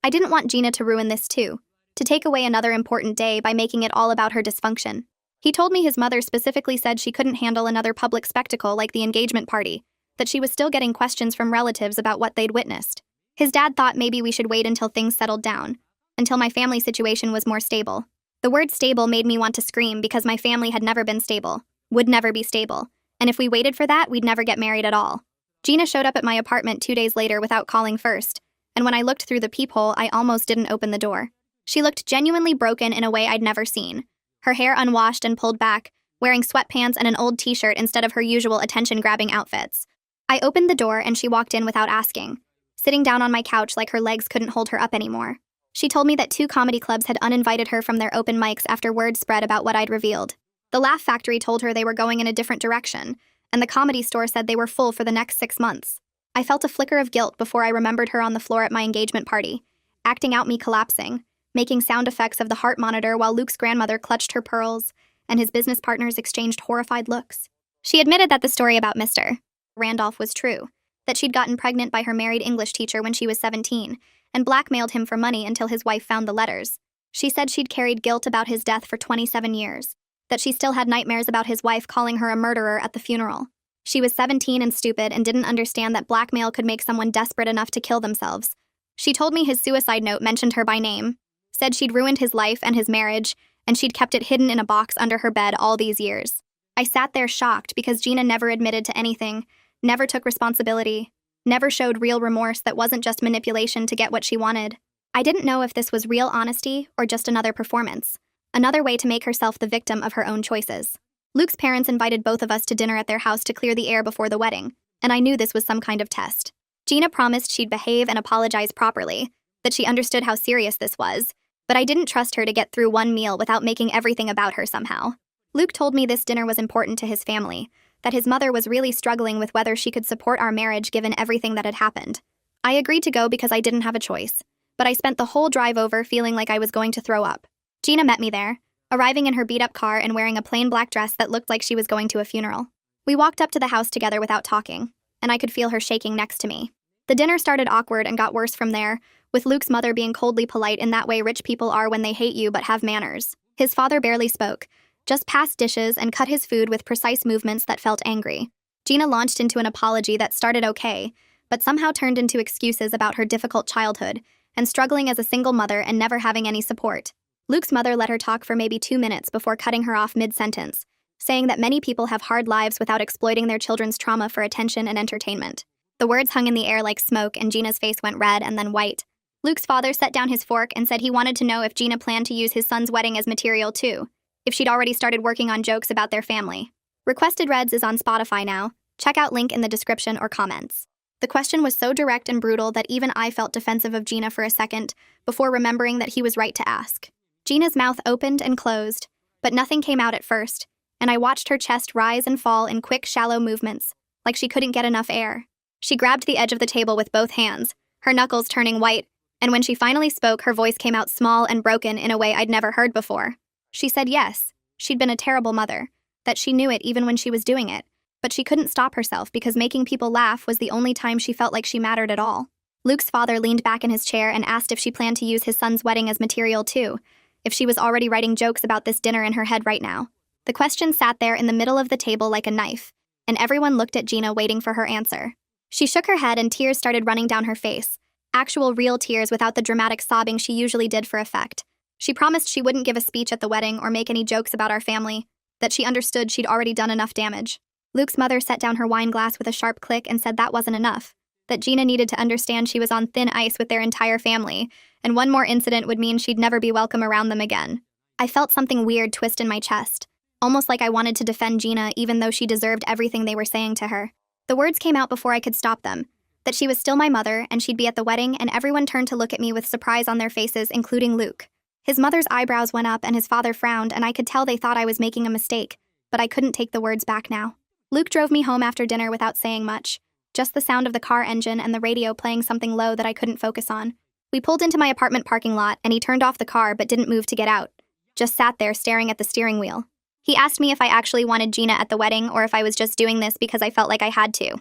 I didn't want Gina to ruin this too, to take away another important day by making it all about her dysfunction. He told me his mother specifically said she couldn't handle another public spectacle like the engagement party, that she was still getting questions from relatives about what they'd witnessed. His dad thought maybe we should wait until things settled down, until my family situation was more stable. The word stable made me want to scream because my family had never been stable, would never be stable, and if we waited for that, we'd never get married at all. Gina showed up at my apartment 2 days later without calling first, and when I looked through the peephole, I almost didn't open the door. She looked genuinely broken in a way I'd never seen, her hair unwashed and pulled back, wearing sweatpants and an old t-shirt instead of her usual attention-grabbing outfits. I opened the door and she walked in without asking, sitting down on my couch like her legs couldn't hold her up anymore. She told me that 2 comedy clubs had uninvited her from their open mics after word spread about what I'd revealed. The Laugh Factory told her they were going in a different direction, and the comedy store said they were full for the next 6 months. I felt a flicker of guilt before I remembered her on the floor at my engagement party, acting out me collapsing, making sound effects of the heart monitor while Luke's grandmother clutched her pearls, and his business partners exchanged horrified looks. She admitted that the story about Mr. Randolph was true, that she'd gotten pregnant by her married English teacher when she was 17, and blackmailed him for money until his wife found the letters. She said she'd carried guilt about his death for 27 years, that she still had nightmares about his wife calling her a murderer at the funeral. She was 17 and stupid and didn't understand that blackmail could make someone desperate enough to kill themselves. She told me his suicide note mentioned her by name, said she'd ruined his life and his marriage, and she'd kept it hidden in a box under her bed all these years. I sat there shocked because Gina never admitted to anything, never took responsibility, never showed real remorse that wasn't just manipulation to get what she wanted. I didn't know if this was real honesty or just another performance, another way to make herself the victim of her own choices. Luke's parents invited both of us to dinner at their house to clear the air before the wedding, and I knew this was some kind of test. Gina promised she'd behave and apologize properly, that she understood how serious this was, but I didn't trust her to get through one meal without making everything about her somehow. Luke told me this dinner was important to his family, that his mother was really struggling with whether she could support our marriage given everything that had happened. I agreed to go because I didn't have a choice, but I spent the whole drive over feeling like I was going to throw up. Gina met me there, arriving in her beat-up car and wearing a plain black dress that looked like she was going to a funeral. We walked up to the house together without talking, and I could feel her shaking next to me. The dinner started awkward and got worse from there, with Luke's mother being coldly polite in that way rich people are when they hate you but have manners. His father barely spoke, just passed dishes and cut his food with precise movements that felt angry. Gina launched into an apology that started okay, but somehow turned into excuses about her difficult childhood and struggling as a single mother and never having any support. Luke's mother let her talk for maybe 2 minutes before cutting her off mid-sentence, saying that many people have hard lives without exploiting their children's trauma for attention and entertainment. The words hung in the air like smoke, and Gina's face went red and then white. Luke's father set down his fork and said he wanted to know if Gina planned to use his son's wedding as material too, if she'd already started working on jokes about their family. Requested Reds is on Spotify now. Check out link in the description or comments. The question was so direct and brutal that even I felt defensive of Gina for a second, before remembering that he was right to ask. Gina's mouth opened and closed, but nothing came out at first, and I watched her chest rise and fall in quick, shallow movements, like she couldn't get enough air. She grabbed the edge of the table with both hands, her knuckles turning white, and when she finally spoke, her voice came out small and broken in a way I'd never heard before. She said yes, she'd been a terrible mother, that she knew it even when she was doing it, but she couldn't stop herself because making people laugh was the only time she felt like she mattered at all. Luke's father leaned back in his chair and asked if she planned to use his son's wedding as material too, if she was already writing jokes about this dinner in her head right now. The question sat there in the middle of the table like a knife, and everyone looked at Gina waiting for her answer. She shook her head and tears started running down her face, actual real tears without the dramatic sobbing she usually did for effect. She promised she wouldn't give a speech at the wedding or make any jokes about our family, that she understood she'd already done enough damage. Luke's mother set down her wine glass with a sharp click and said that wasn't enough, that Gina needed to understand she was on thin ice with their entire family, and one more incident would mean she'd never be welcome around them again. I felt something weird twist in my chest, almost like I wanted to defend Gina even though she deserved everything they were saying to her. The words came out before I could stop them, that she was still my mother and she'd be at the wedding, and everyone turned to look at me with surprise on their faces, including Luke. His mother's eyebrows went up and his father frowned, and I could tell they thought I was making a mistake, but I couldn't take the words back now. Luke drove me home after dinner without saying much, just the sound of the car engine and the radio playing something low that I couldn't focus on. We pulled into my apartment parking lot and he turned off the car but didn't move to get out, just sat there staring at the steering wheel. He asked me if I actually wanted Gina at the wedding or if I was just doing this because I felt like I had to.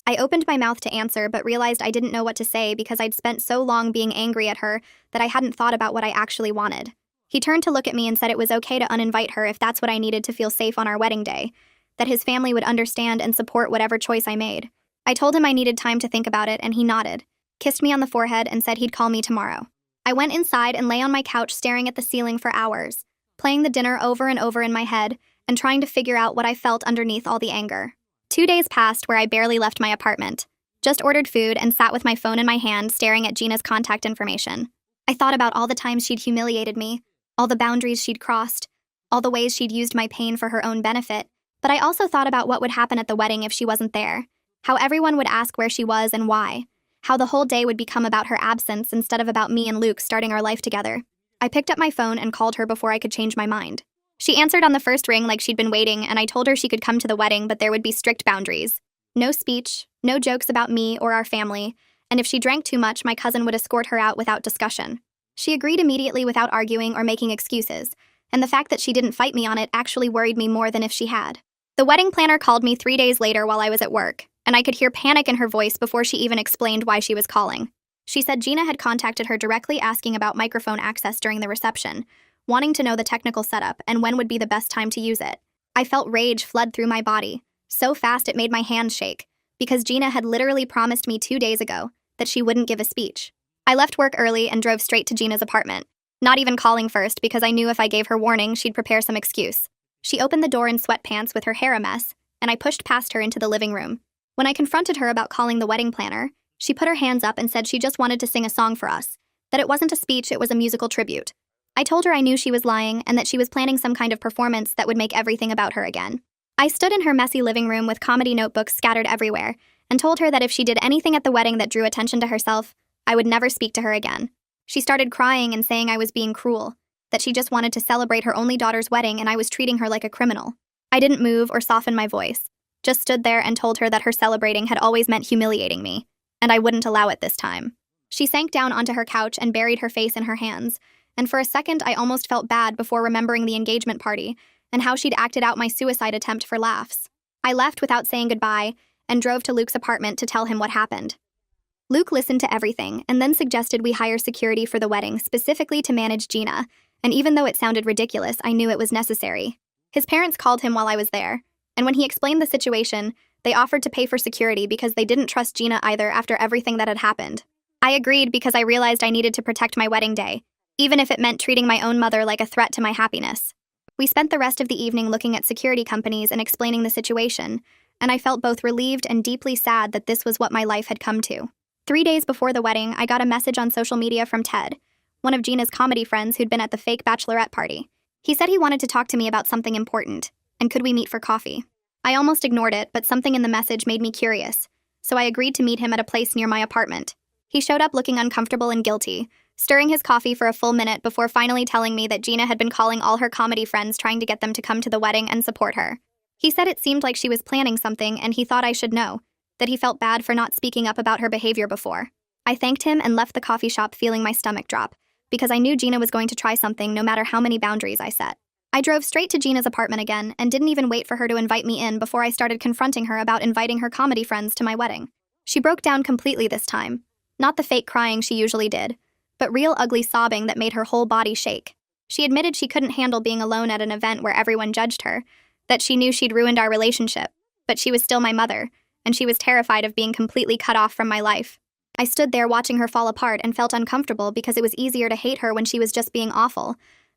I opened my mouth to answer but realized I didn't know what to say because I'd spent so long being angry at her that I hadn't thought about what I actually wanted. He turned to look at me and said it was okay to uninvite her if that's what I needed to feel safe on our wedding day, that his family would understand and support whatever choice I made. I told him I needed time to think about it, and he nodded, kissed me on the forehead, and said he'd call me tomorrow. I went inside and lay on my couch staring at the ceiling for hours, playing the dinner over and over in my head and trying to figure out what I felt underneath all the anger. 2 days passed where I barely left my apartment, just ordered food and sat with my phone in my hand staring at Gina's contact information. I thought about all the times she'd humiliated me, all the boundaries she'd crossed, all the ways she'd used my pain for her own benefit, but I also thought about what would happen at the wedding if she wasn't there, how everyone would ask where she was and why, how the whole day would become about her absence instead of about me and Luke starting our life together. I picked up my phone and called her before I could change my mind. She answered on the first ring like she'd been waiting, and I told her she could come to the wedding, but there would be strict boundaries. No speech, no jokes about me or our family, and if she drank too much, my cousin would escort her out without discussion. She agreed immediately without arguing or making excuses, and the fact that she didn't fight me on it actually worried me more than if she had. The wedding planner called me 3 days later while I was at work, and I could hear panic in her voice before she even explained why she was calling. She said Gina had contacted her directly asking about microphone access during the reception, wanting to know the technical setup and when would be the best time to use it. I felt rage flood through my body, so fast it made my hands shake, because Gina had literally promised me 2 days ago that she wouldn't give a speech. I left work early and drove straight to Gina's apartment, not even calling first because I knew if I gave her warning, she'd prepare some excuse. She opened the door in sweatpants with her hair a mess, and I pushed past her into the living room. When I confronted her about calling the wedding planner, she put her hands up and said she just wanted to sing a song for us, that it wasn't a speech, it was a musical tribute. I told her I knew she was lying and that she was planning some kind of performance that would make everything about her again. I stood in her messy living room with comedy notebooks scattered everywhere and told her that if she did anything at the wedding that drew attention to herself, I would never speak to her again. She started crying and saying I was being cruel, that she just wanted to celebrate her only daughter's wedding and I was treating her like a criminal. I didn't move or soften my voice, just stood there and told her that her celebrating had always meant humiliating me, and I wouldn't allow it this time. She sank down onto her couch and buried her face in her hands, and for a second I almost felt bad before remembering the engagement party and how she'd acted out my suicide attempt for laughs. I left without saying goodbye and drove to Luke's apartment to tell him what happened. Luke listened to everything and then suggested we hire security for the wedding specifically to manage Gina, and even though it sounded ridiculous, I knew it was necessary. His parents called him while I was there, and when he explained the situation, they offered to pay for security because they didn't trust Gina either after everything that had happened. I agreed because I realized I needed to protect my wedding day, even if it meant treating my own mother like a threat to my happiness. We spent the rest of the evening looking at security companies and explaining the situation, and I felt both relieved and deeply sad that this was what my life had come to. 3 days before the wedding, I got a message on social media from Ted, one of Gina's comedy friends who'd been at the fake bachelorette party. He said he wanted to talk to me about something important, and could we meet for coffee? I almost ignored it, but something in the message made me curious, so I agreed to meet him at a place near my apartment. He showed up looking uncomfortable and guilty, stirring his coffee for a full minute before finally telling me that Gina had been calling all her comedy friends trying to get them to come to the wedding and support her. He said it seemed like she was planning something and he thought I should know, that he felt bad for not speaking up about her behavior before. I thanked him and left the coffee shop feeling my stomach drop, because I knew Gina was going to try something no matter how many boundaries I set. I drove straight to Gina's apartment again and didn't even wait for her to invite me in before I started confronting her about inviting her comedy friends to my wedding. She broke down completely this time. Not the fake crying she usually did, but real ugly sobbing that made her whole body shake. She admitted she couldn't handle being alone at an event where everyone judged her, that she knew she'd ruined our relationship, but she was still my mother, and she was terrified of being completely cut off from my life. I stood there watching her fall apart and felt uncomfortable because it was easier to hate her when she was just being awful,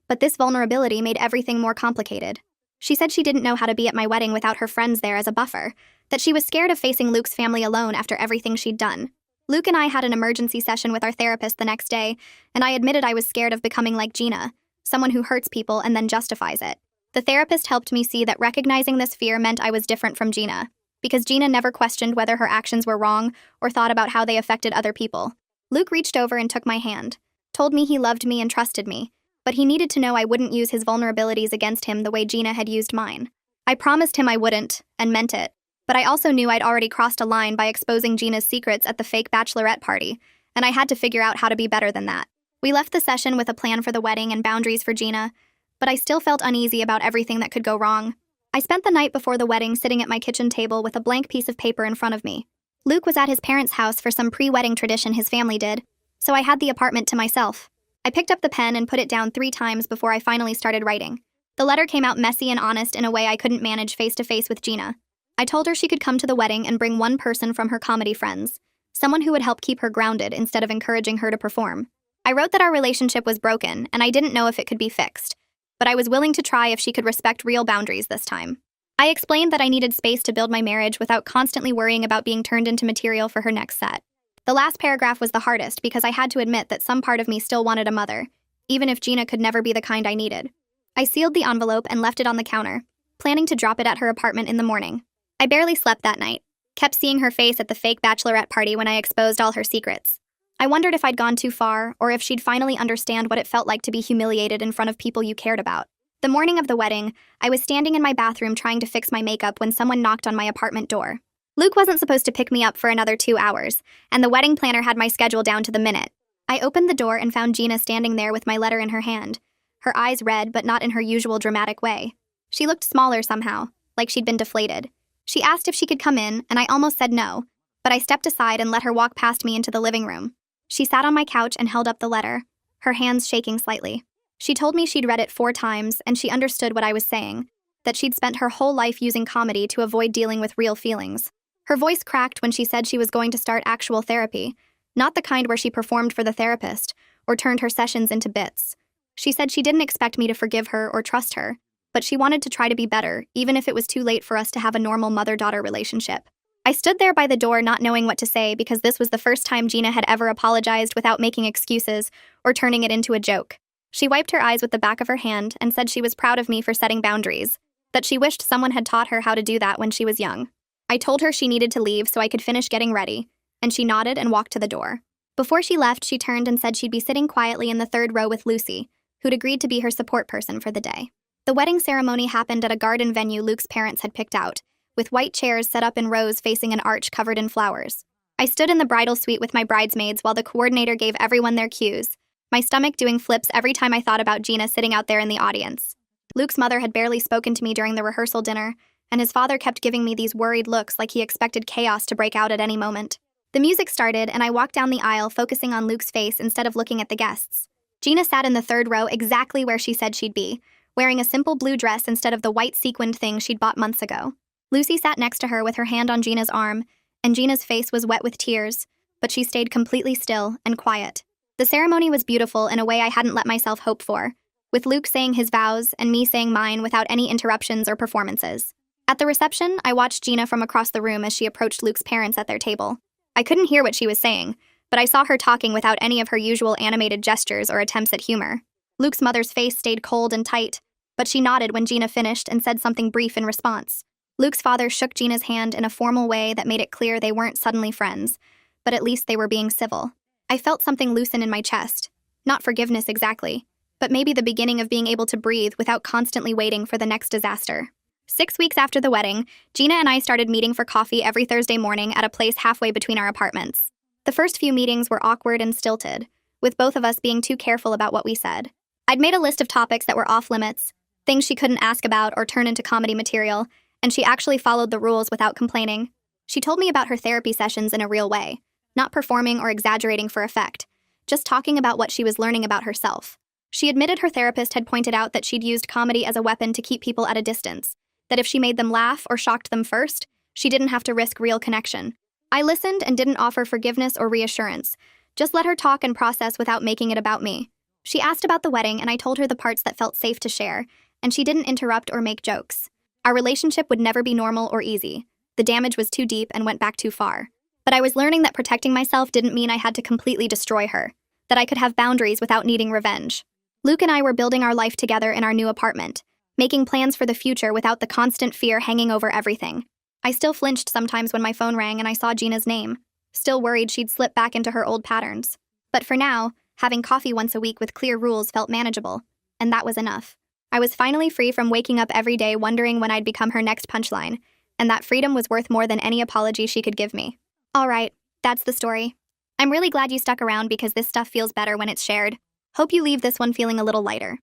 but this vulnerability made everything more complicated. She said she didn't know how to be at my wedding without her friends there as a buffer, that she was scared of facing Luke's family alone after everything she'd done. Luke and I had an emergency session with our therapist the next day, and I admitted I was scared of becoming like Gina, someone who hurts people and then justifies it. The therapist helped me see that recognizing this fear meant I was different from Gina, because Gina never questioned whether her actions were wrong or thought about how they affected other people. Luke reached over and took my hand, told me he loved me and trusted me, but he needed to know I wouldn't use his vulnerabilities against him the way Gina had used mine. I promised him I wouldn't, and meant it, but I also knew I'd already crossed a line by exposing Gina's secrets at the fake bachelorette party, and I had to figure out how to be better than that. We left the session with a plan for the wedding and boundaries for Gina, but I still felt uneasy about everything that could go wrong. I spent the night before the wedding sitting at my kitchen table with a blank piece of paper in front of me. Luke was at his parents' house for some pre-wedding tradition his family did, so I had the apartment to myself. I picked up the pen and put it down 3 times before I finally started writing. The letter came out messy and honest in a way I couldn't manage face-to-face with Gina. I told her she could come to the wedding and bring one person from her comedy friends, someone who would help keep her grounded instead of encouraging her to perform. I wrote that our relationship was broken and I didn't know if it could be fixed, but I was willing to try if she could respect real boundaries this time. I explained that I needed space to build my marriage without constantly worrying about being turned into material for her next set. The last paragraph was the hardest because I had to admit that some part of me still wanted a mother, even if Gina could never be the kind I needed. I sealed the envelope and left it on the counter, planning to drop it at her apartment in the morning. I barely slept that night, kept seeing her face at the fake bachelorette party when I exposed all her secrets. I wondered if I'd gone too far, or if she'd finally understand what it felt like to be humiliated in front of people you cared about. The morning of the wedding, I was standing in my bathroom trying to fix my makeup when someone knocked on my apartment door. Luke wasn't supposed to pick me up for another 2 hours, and the wedding planner had my schedule down to the minute. I opened the door and found Gina standing there with my letter in her hand, her eyes red but not in her usual dramatic way. She looked smaller somehow, like she'd been deflated. She asked if she could come in, and I almost said no, but I stepped aside and let her walk past me into the living room. She sat on my couch and held up the letter, her hands shaking slightly. She told me she'd read it 4 times and she understood what I was saying, that she'd spent her whole life using comedy to avoid dealing with real feelings. Her voice cracked when she said she was going to start actual therapy, not the kind where she performed for the therapist or turned her sessions into bits. She said she didn't expect me to forgive her or trust her, but she wanted to try to be better, even if it was too late for us to have a normal mother-daughter relationship. I stood there by the door not knowing what to say because this was the first time Gina had ever apologized without making excuses or turning it into a joke. She wiped her eyes with the back of her hand and said she was proud of me for setting boundaries, that she wished someone had taught her how to do that when she was young. I told her she needed to leave so I could finish getting ready, and she nodded and walked to the door. Before she left, she turned and said she'd be sitting quietly in the 3rd row with Lucy, who'd agreed to be her support person for the day. The wedding ceremony happened at a garden venue Luke's parents had picked out, with white chairs set up in rows facing an arch covered in flowers. I stood in the bridal suite with my bridesmaids while the coordinator gave everyone their cues, my stomach doing flips every time I thought about Gina sitting out there in the audience. Luke's mother had barely spoken to me during the rehearsal dinner, and his father kept giving me these worried looks like he expected chaos to break out at any moment. The music started, and I walked down the aisle focusing on Luke's face instead of looking at the guests. Gina sat in the 3rd row exactly where she said she'd be, wearing a simple blue dress instead of the white sequined thing she'd bought months ago. Lucy sat next to her with her hand on Gina's arm, and Gina's face was wet with tears, but she stayed completely still and quiet. The ceremony was beautiful in a way I hadn't let myself hope for, with Luke saying his vows and me saying mine without any interruptions or performances. At the reception, I watched Gina from across the room as she approached Luke's parents at their table. I couldn't hear what she was saying, but I saw her talking without any of her usual animated gestures or attempts at humor. Luke's mother's face stayed cold and tight, but she nodded when Gina finished and said something brief in response. Luke's father shook Gina's hand in a formal way that made it clear they weren't suddenly friends, but at least they were being civil. I felt something loosen in my chest. Not forgiveness exactly, but maybe the beginning of being able to breathe without constantly waiting for the next disaster. 6 weeks after the wedding, Gina and I started meeting for coffee every Thursday morning at a place halfway between our apartments. The first few meetings were awkward and stilted, with both of us being too careful about what we said. I'd made a list of topics that were off limits, things she couldn't ask about or turn into comedy material, and she actually followed the rules without complaining. She told me about her therapy sessions in a real way, not performing or exaggerating for effect, just talking about what she was learning about herself. She admitted her therapist had pointed out that she'd used comedy as a weapon to keep people at a distance, that if she made them laugh or shocked them first, she didn't have to risk real connection. I listened and didn't offer forgiveness or reassurance, just let her talk and process without making it about me. She asked about the wedding, and I told her the parts that felt safe to share, and she didn't interrupt or make jokes. Our relationship would never be normal or easy. The damage was too deep and went back too far. But I was learning that protecting myself didn't mean I had to completely destroy her, that I could have boundaries without needing revenge. Luke and I were building our life together in our new apartment, making plans for the future without the constant fear hanging over everything. I still flinched sometimes when my phone rang and I saw Gina's name, still worried she'd slip back into her old patterns. But for now, having coffee once a week with clear rules felt manageable, and that was enough. I was finally free from waking up every day wondering when I'd become her next punchline, and that freedom was worth more than any apology she could give me. All right, that's the story. I'm really glad you stuck around because this stuff feels better when it's shared. Hope you leave this one feeling a little lighter.